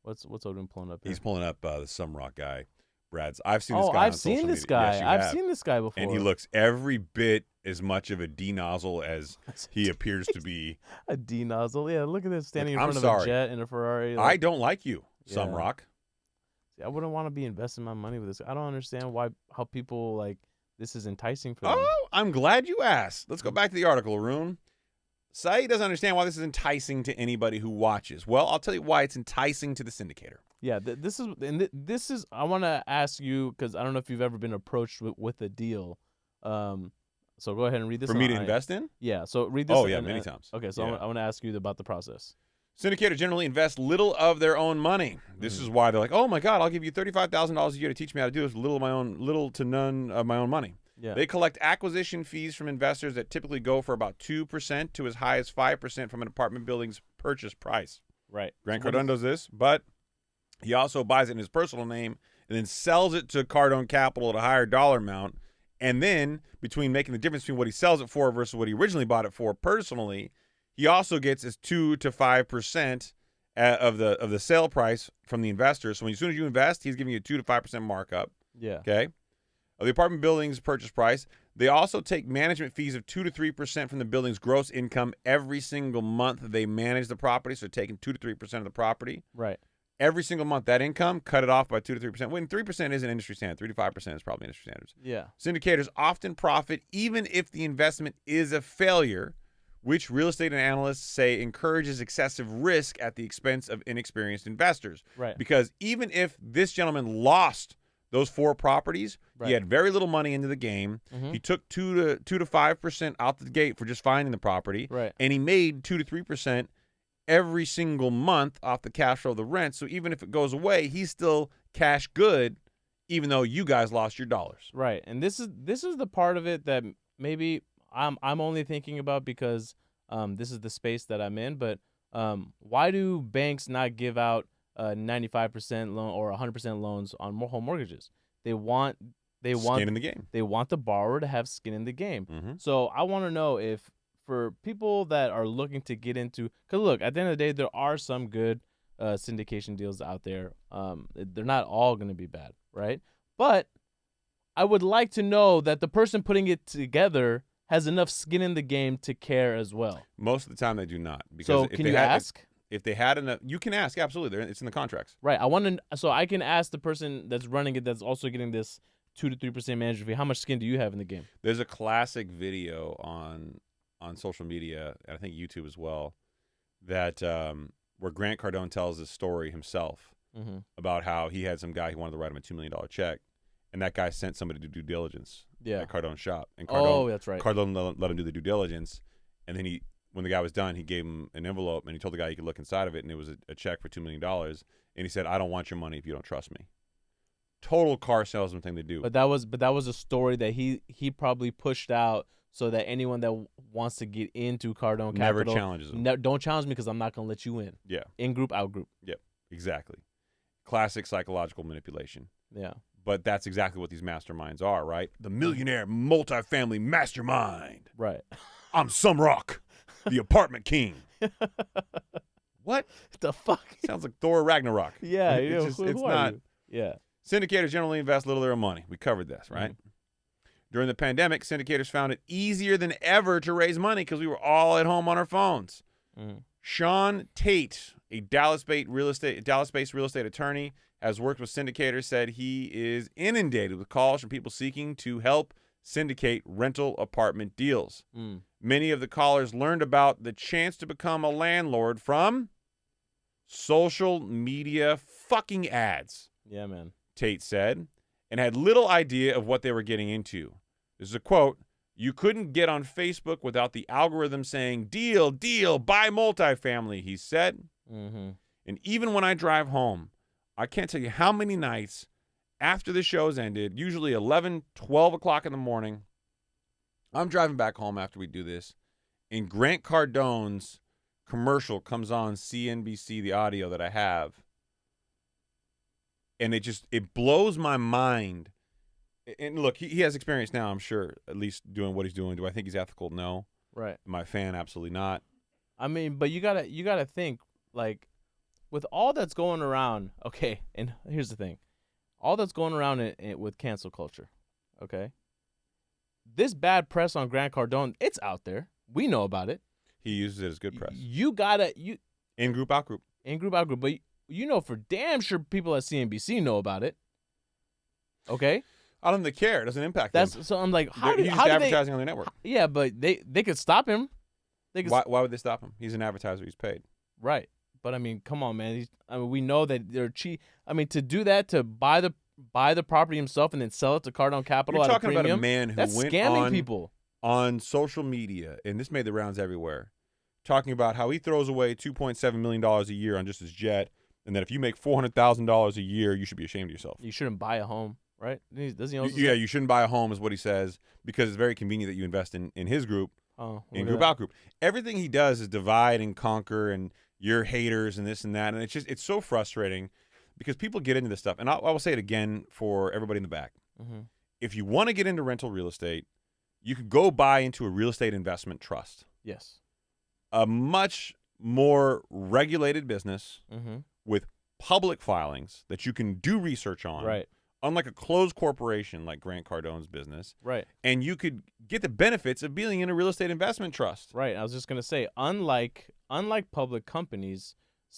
What's Odin pulling up here? He's pulling up the Sumrock guy, Brad's. I've seen this guy. I've seen this guy. Yes, I've seen this guy before. And he looks every bit as much of a D-nozzle as he appears to be. A D-nozzle. Yeah, look at this, standing in I'm front of sorry. a jet in a Ferrari. I don't like you, Sumrock. See, I wouldn't want to be investing my money with this. I don't understand how people like this is enticing for them. Oh, I'm glad you asked. Let's go back to the article, Arun. Saied doesn't understand why this is enticing to anybody who watches. Well, I'll tell you why it's enticing to the syndicator. Yeah, this is. I want to ask you because I don't know if you've ever been approached with a deal. So go ahead and read this. For me to invest in? Yeah. So read this. Oh yeah, many times. Okay, so yeah. I want to ask you about the process. Syndicators generally invest little of their own money. This is why they're like, oh my God, I'll give you $35,000 a year to teach me how to do this. Little to none of my own money. Yeah. They collect acquisition fees from investors that typically go for about 2% to as high as 5% from an apartment building's purchase price. Right. Grant Cardone does this, but he also buys it in his personal name and then sells it to Cardone Capital at a higher dollar amount. And then between making the difference between what he sells it for versus what he originally bought it for personally, he also gets his 2 to 5% of the sale price from the investor. So as soon as you invest, he's giving you a 2 to 5% markup. Yeah. Okay. Of the apartment building's purchase price. They also take management fees of 2 to 3% from the building's gross income every single month they manage the property. So taking 2 to 3% of the property. Right. Every single month, that income, cut it off by 2 to 3%. When 3% is an industry standard, 3 to 5% is probably industry standards. Yeah. Syndicators often profit even if the investment is a failure, which real estate analysts say encourages excessive risk at the expense of inexperienced investors. Right. Because even if this gentleman lost those 4 properties, right. he had very little money into the game. Mm-hmm. He took 2 to 5% out the gate for just finding the property. Right. And he made 2 to 3% every single month off the cash flow of the rent. So even if it goes away, he's still cash good, even though you guys lost your dollars. Right. And this is the part of it that maybe I'm only thinking about because this is the space that I'm in. But why do banks not give out 95% loan or 100% loans on home mortgages? They want skin in the game. They want the borrower to have skin in the game. Mm-hmm. So I want to know if for people that are looking to get into, because look, at the end of the day, there are some good syndication deals out there. They're not all going to be bad, right? But I would like to know that the person putting it together has enough skin in the game to care as well. Most of the time, they do not. Because So if can they you ask? If they had enough, you can ask. Absolutely, it's in the contracts. Right. So I can ask the person that's running it, that's also getting this 2 to 3% management fee. How much skin do you have in the game? There's a classic video on social media, and I think YouTube as well, that where Grant Cardone tells this story himself about how he had some guy who wanted to write him a $2 million check, and that guy sent somebody to do due diligence at Cardone's shop. And Cardone, that's right. Cardone let him do the due diligence, and then when the guy was done, he gave him an envelope, and he told the guy he could look inside of it, and it was a check for $2 million, and he said, "I don't want your money if you don't trust me." Total car salesman thing to do. But that was a story that he probably pushed out so that anyone that wants to get into Cardone never Capital challenges him. Don't challenge me because I'm not gonna let you in. Yeah. In group, out group. Yep. Exactly. Classic psychological manipulation. Yeah. But that's exactly what these masterminds are, right? The millionaire multifamily mastermind. Right. I'm Sumrock, the apartment king. What the fuck? Sounds like Thor Ragnarok. Yeah. It's not. Yeah. Syndicators generally invest little of their own money. We covered this, right? During the pandemic, syndicators found it easier than ever to raise money because we were all at home on our phones. Sean Tate, a Dallas-based real estate attorney, has worked with syndicators, said he is inundated with calls from people seeking to help syndicate rental apartment deals. Many of the callers learned about the chance to become a landlord from social media fucking ads. Yeah, man. Tate said, and had little idea of what they were getting into. This is a quote. "You couldn't get on Facebook without the algorithm saying, deal, buy multifamily," he said. And even when I drive home, I can't tell you how many nights after the show's ended, usually 11, 12 o'clock in the morning, I'm driving back home after we do this, and Grant Cardone's commercial comes on CNBC, the audio that I have, and it blows my mind. And look, he has experience now, I'm sure, at least doing what he's doing. Do I think he's ethical? No. Right. Am I a fan? Absolutely not. I mean, but you gotta think, like, with all that's going around. Okay, and here's the thing, all that's going around with cancel culture. Okay, this bad press on Grant Cardone, it's out there. We know about it. He uses it as good press. You gotta in group, out group. In group, out group. But for damn sure people at CNBC know about it. Okay, I don't think they care. It doesn't impact them. so I'm like, He's just advertising on their network. Yeah, but they could stop him. Why would they stop him? He's an advertiser. He's paid. Right. But I mean, come on, man. We know that they're cheap. I mean, to do that, to buy the property himself and then sell it to Cardone Capital You're at a talking premium, about a man who that's went scamming people on social media, and this made the rounds everywhere, talking about how he throws away $2.7 million a year on just his jet, and that if you make $400,000 a year, you should be ashamed of yourself. You shouldn't buy a home, right? Does he Yeah, you shouldn't buy a home is what he says, because it's very convenient that you invest in his group, in group out group. Everything he does is divide and conquer, and you're haters and this and that, and it's so frustrating because people get into this stuff. And I will say it again for everybody in the back. Mm-hmm. If you want to get into rental real estate, you could go buy into a real estate investment trust. Yes. A much more regulated business with public filings that you can do research on. Right. Unlike a closed corporation like Grant Cardone's business. Right. And you could get the benefits of being in a real estate investment trust. Right. I was just going to say, unlike public companies,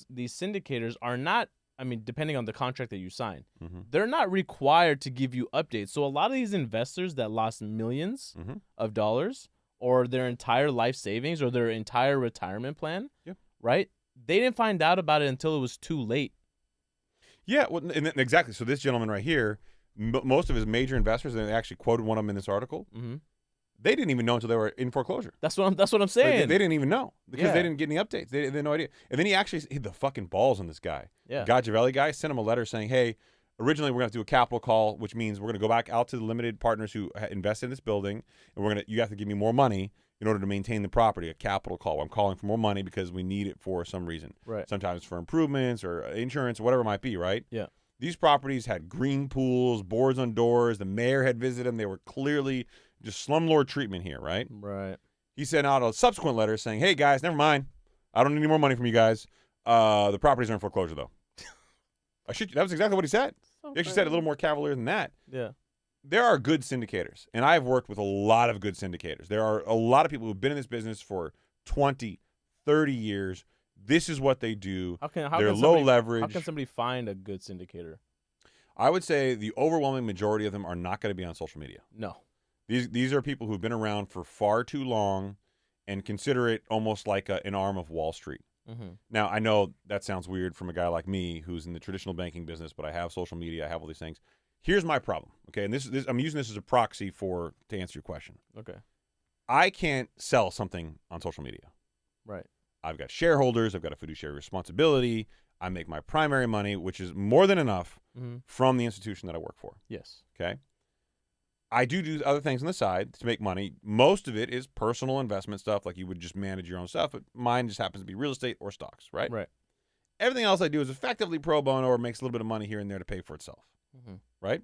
these syndicators are not, I mean, depending on the contract that you sign, they're not required to give you updates. So a lot of these investors that lost millions of dollars or their entire life savings or their entire retirement plan, right? They didn't find out about it until it was too late. Yeah, well, exactly. So this gentleman right here, most of his major investors, and they actually quoted one of them in this article, they didn't even know until they were in foreclosure. That's what I'm saying. They didn't even know because they didn't get any updates. They had no idea. And then he hit the fucking balls on this guy. Yeah. Gajavelli guy sent him a letter saying, hey, originally we're going to do a capital call, which means we're going to go back out to the limited partners who invested in this building, and you have to give me more money in order to maintain the property, a capital call. I'm calling for more money because we need it for some reason. Right. Sometimes for improvements or insurance or whatever it might be, right? Yeah. These properties had green pools, boards on doors. The mayor had visited them. They were clearly just slumlord treatment here, right? Right. He sent out a subsequent letter saying, hey, guys, never mind. I don't need any more money from you guys. The properties are in foreclosure, though. That was exactly what he said. Okay. He actually said it a little more cavalier than that. Yeah. There are good syndicators, and I've worked with a lot of good syndicators. There are a lot of people who've been in this business for 20, 30 years. This is what they do. They're low leverage. How can somebody find a good syndicator? I would say the overwhelming majority of them are not going to be on social media. No. These are people who've been around for far too long and consider it almost like an arm of Wall Street. Now, I know that sounds weird from a guy like me who's in the traditional banking business, but I have social media, I have all these things. Here's my problem, okay? And this I'm using this as a proxy to answer your question. Okay. I can't sell something on social media. Right. I've got shareholders. I've got a fiduciary responsibility. I make my primary money, which is more than enough from the institution that I work for. Yes. Okay. I do other things on the side to make money. Most of it is personal investment stuff, like you would just manage your own stuff. But mine just happens to be real estate or stocks, right? Right. Everything else I do is effectively pro bono or makes a little bit of money here and there to pay for itself, right?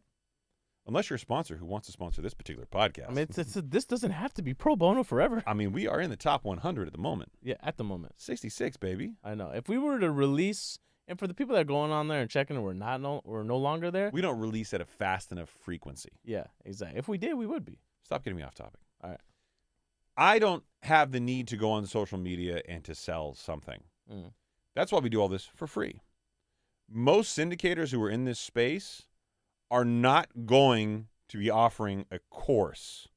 Unless you're a sponsor who wants to sponsor this particular podcast. I mean, this doesn't have to be pro bono forever. I mean, we are in the top 100 at the moment. Yeah, at the moment. 66, baby. I know. If we were to release, and for the people that are going on there and checking, we're no longer there. We don't release at a fast enough frequency. Yeah, exactly. If we did, we would be. Stop getting me off topic. All right. I don't have the need to go on social media and to sell something. That's why we do all this for free. Most syndicators who are in this space are not going to be offering a course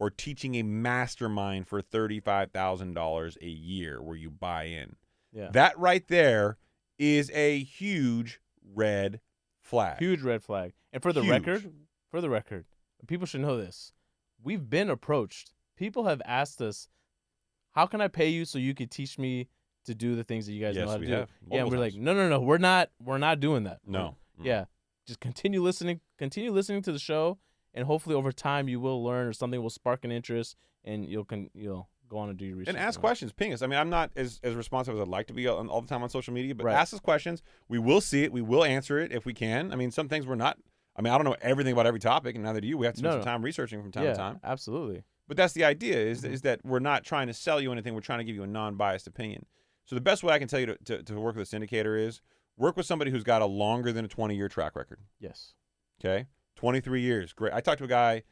or teaching a mastermind for $35,000 a year where you buy in. Yeah. That right there is a huge red flag. Huge red flag. And for the record, people should know this. We've been approached. People have asked us, how can I pay you so you could teach me to do the things that you guys know how to do? Yeah, and we're like, no, we're not doing that. No. Yeah. Just continue listening to the show, and hopefully over time you will learn or something will spark an interest, and you'll go on and do your research. And ask questions, ping us. I mean, I'm not as responsive as I'd like to be all the time on social media, but ask us questions. We will see it. We will answer it if we can. I mean, some things we're not. I mean, I don't know everything about every topic, and neither do you. We have to spend some time researching from time to time. Absolutely. But that's the idea is that we're not trying to sell you anything. We're trying to give you a non-biased opinion. So the best way I can tell you to work with a syndicator is work with somebody who's got a longer than a 20-year track record. Yes. Okay? 23 years. Great. I talked to a guy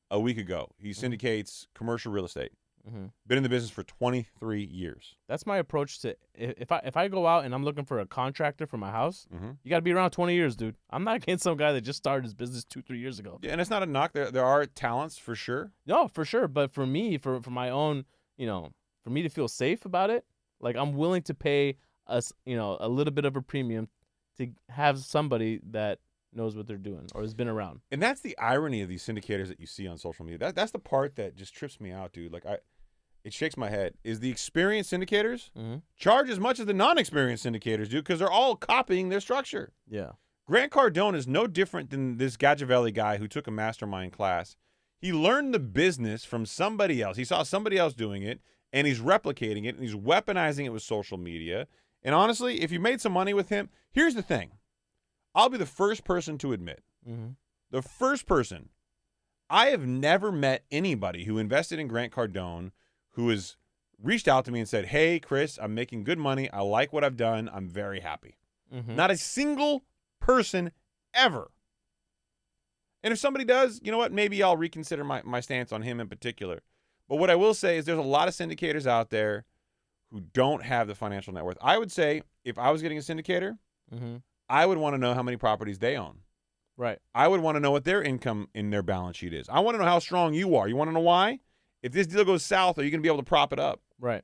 a week ago. He syndicates commercial real estate. Been in the business for 23 years. That's my approach to if I go out and I'm looking for a contractor for my house, you got to be around 20 years, dude. I'm not against some guy that just started his business 2-3 years ago. Yeah, and it's not a knock. There are talents for sure. No, for sure. But for me, for my own, for me to feel safe about it, like I'm willing to pay us, a little bit of a premium to have somebody that knows what they're doing or has been around. And that's the irony of these syndicators that you see on social media. That's the part that just trips me out, dude. Like it shakes my head. Is the experienced syndicators charge as much as the non-experienced syndicators do because they're all copying their structure. Yeah. Grant Cardone is no different than this Gagliavelli guy who took a mastermind class. He learned the business from somebody else. He saw somebody else doing it, and he's replicating it, and he's weaponizing it with social media. And honestly, if you made some money with him, here's the thing. I'll be the first person to admit, the first person, I have never met anybody who invested in Grant Cardone who has reached out to me and said, hey, Chris, I'm making good money. I like what I've done. I'm very happy. Not a single person ever. And if somebody does, you know what? Maybe I'll reconsider my stance on him in particular. But what I will say is there's a lot of syndicators out there who don't have the financial net worth. I would say if I was getting a syndicator, I would want to know how many properties they own. Right. I would want to know what their income in their balance sheet is. I want to know how strong you are. You want to know why? If this deal goes south, are you going to be able to prop it up? Right.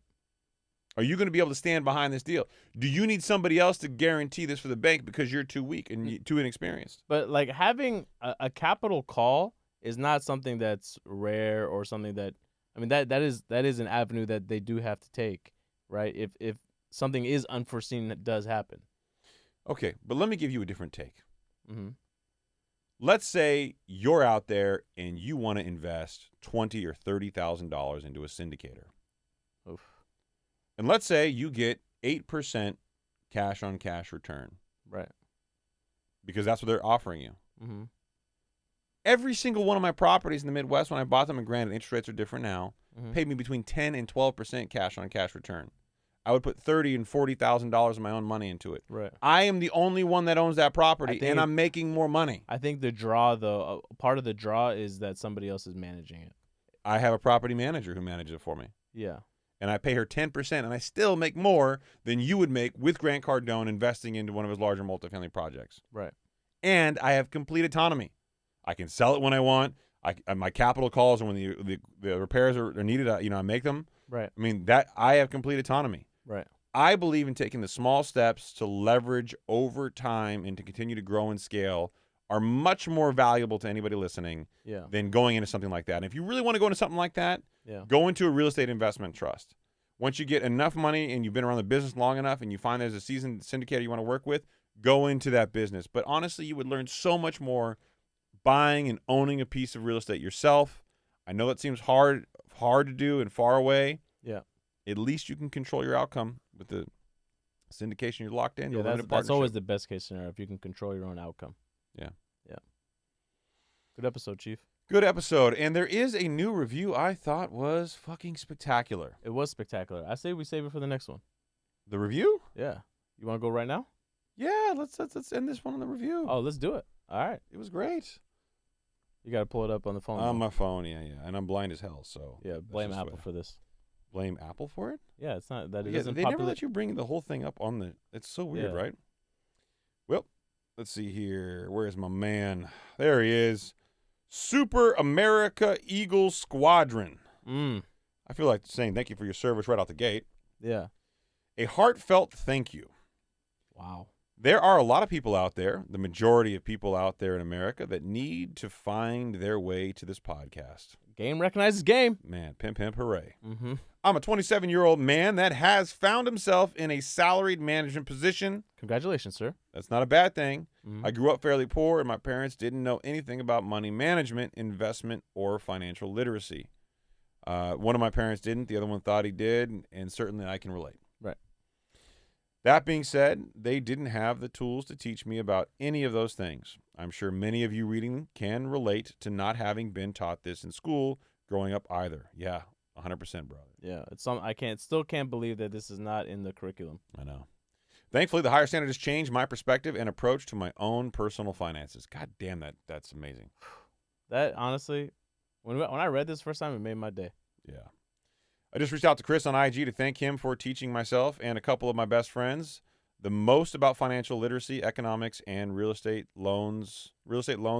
Are you going to be able to stand behind this deal? Do you need somebody else to guarantee this for the bank because you're too weak and too inexperienced? But like having a capital call is not something that's rare or something that, I mean, that is an avenue that they do have to take, right? If something is unforeseen that does happen. Okay, but let me give you a different take. Let's say you're out there and you want to invest $20,000 or $30,000 into a syndicator. Oof. And let's say you get 8% cash on cash return. Right. Because that's what they're offering you. Every single one of my properties in the Midwest, when I bought them, and granted, interest rates are different now, paid me between 10 and 12% cash on cash return. I would put $30,000 and $40,000 of my own money into it. Right. I am the only one that owns that property, and I'm making more money. I think the draw, though, part of the draw is that somebody else is managing it. I have a property manager who manages it for me. Yeah. And I pay her 10%, and I still make more than you would make with Grant Cardone investing into one of his larger multifamily projects. Right. And I have complete autonomy. I can sell it when I want. My capital calls, and when the repairs are needed, I make them. Right. I mean, that I have complete autonomy. Right. I believe in taking the small steps to leverage over time and to continue to grow and scale are much more valuable to anybody listening than going into something like that. And if you really want to go into something like that, go into a real estate investment trust. Once you get enough money and you've been around the business long enough and you find there's a seasoned syndicator you want to work with, go into that business. But honestly, you would learn so much more buying and owning a piece of real estate yourself. I know that seems hard to do and far away. Yeah. At least you can control your outcome with the syndication you're locked in. Yeah, that's always the best case scenario if you can control your own outcome. Yeah. Yeah. Good episode, Chief. Good episode. And there is a new review I thought was fucking spectacular. It was spectacular. I say we save it for the next one. The review? Yeah. You want to go right now? Yeah, let's end this one on the review. Oh, let's do it. All right. It was great. You got to pull it up on the phone. On my phone, yeah. And I'm blind as hell, so. Yeah, blame Apple for this. Blame Apple for it? Yeah, it's not that it Yeah, doesn't they never let you bring the whole thing up on the. It's so weird, right? Well, let's see here. Where's my man? There he is. Super America Eagle Squadron. I feel like saying thank you for your service right out the gate. Yeah. A heartfelt thank you. Wow. There are a lot of people out there, the majority of people out there in America, that need to find their way to this podcast. Game recognizes game. Man, pimp, hooray. I'm a 27-year-old man that has found himself in a salaried management position. Congratulations, sir. That's not a bad thing. I grew up fairly poor, and my parents didn't know anything about money management, investment, or financial literacy. One of my parents didn't. The other one thought he did, and certainly I can relate. Right. That being said, they didn't have the tools to teach me about any of those things. I'm sure many of you reading can relate to not having been taught this in school growing up either. Yeah, 100%, brother. Yeah, I still can't believe that this is not in the curriculum. I know. Thankfully, the higher standard has changed my perspective and approach to my own personal finances. God damn, that's amazing. That honestly, when I read this first time, it made my day. Yeah. I just reached out to Chris on IG to thank him for teaching myself and a couple of my best friends the most about financial literacy, economics, and real estate loans,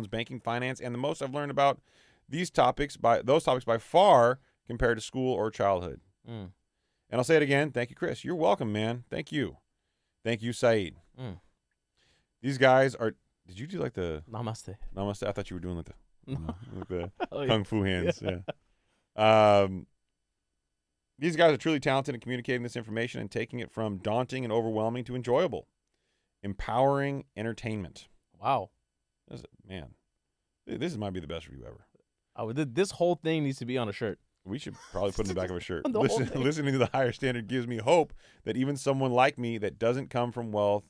banking, finance, and the most I've learned about those topics by far compared to school or childhood. Mm. And I'll say it again. Thank you, Chris. You're welcome, man. Thank you. Thank you, Saied. Mm. These guys are. Did you do like the Namaste. Namaste? I thought you were doing like the Oh, yeah. kung fu hands. Yeah. These guys are truly talented in communicating this information and taking it from daunting and overwhelming to enjoyable, empowering entertainment. Wow. Man, this might be the best review ever. Oh, this whole thing needs to be on a shirt. We should probably put it in the back of a shirt. The whole thing. Listening to the higher standard gives me hope that even someone like me that doesn't come from wealth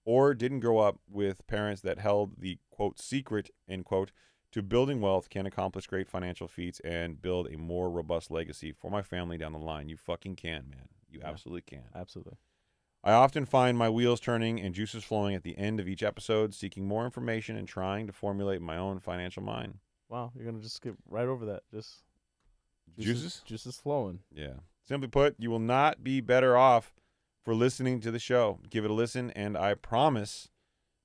or didn't grow up with parents that held the, quote, secret, end quote, to building wealth can accomplish great financial feats and build a more robust legacy for my family down the line. You fucking can, man. You absolutely can. Absolutely. I often find my wheels turning and juices flowing at the end of each episode, seeking more information and trying to formulate my own financial mind. Wow, you're gonna just skip right over that. Just Juices? Juices flowing. Yeah. Simply put, you will not be better off for listening to the show. Give it a listen, and I promise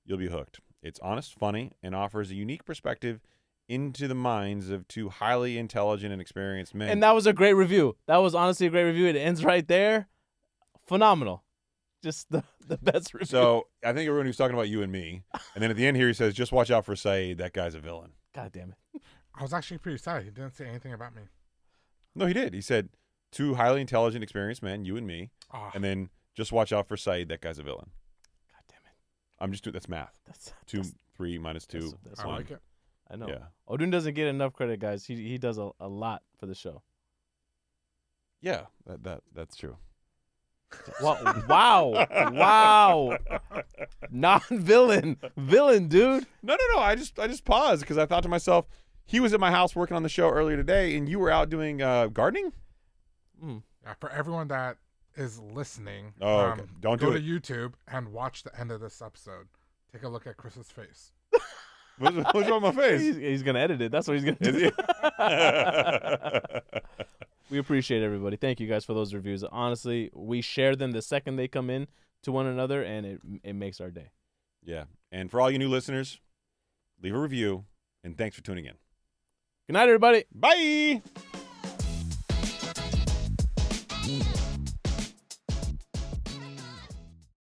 you'll be hooked. It's honest, funny, and offers a unique perspective into the minds of two highly intelligent and experienced men. And that was a great review. That was honestly a great review. It ends right there. Phenomenal. Just the best review. So I think everyone was talking about you and me. And then at the end here, he says, just watch out for Saied. That guy's a villain. God damn it. I was actually pretty sad. He didn't say anything about me. No, he did. He said, two highly intelligent, experienced men, you and me. Ah, And then just watch out for Saied. That guy's a villain. God damn it. I'm just doing, that's math. That's 2, 3 minus 2. that's I fine. like it. I know. Yeah. Odin doesn't get enough credit, guys. He does a lot for the show. Yeah, that's true. Wow. Non-villain. Villain, dude. No. I just paused because I thought to myself, he was at my house working on the show earlier today, and you were out doing gardening. Mm. Yeah, for everyone that is listening, Oh, okay. Don't go do to it. YouTube and watch the end of this episode. Take a look at Chris's face. What's wrong with my face? He's going to edit it. That's what he's going to Is do. he? We appreciate everybody. Thank you guys for those reviews. Honestly, we share them the second they come in to one another, and it makes our day. Yeah. And for all you new listeners, leave a review, and thanks for tuning in. Good night, everybody. Bye.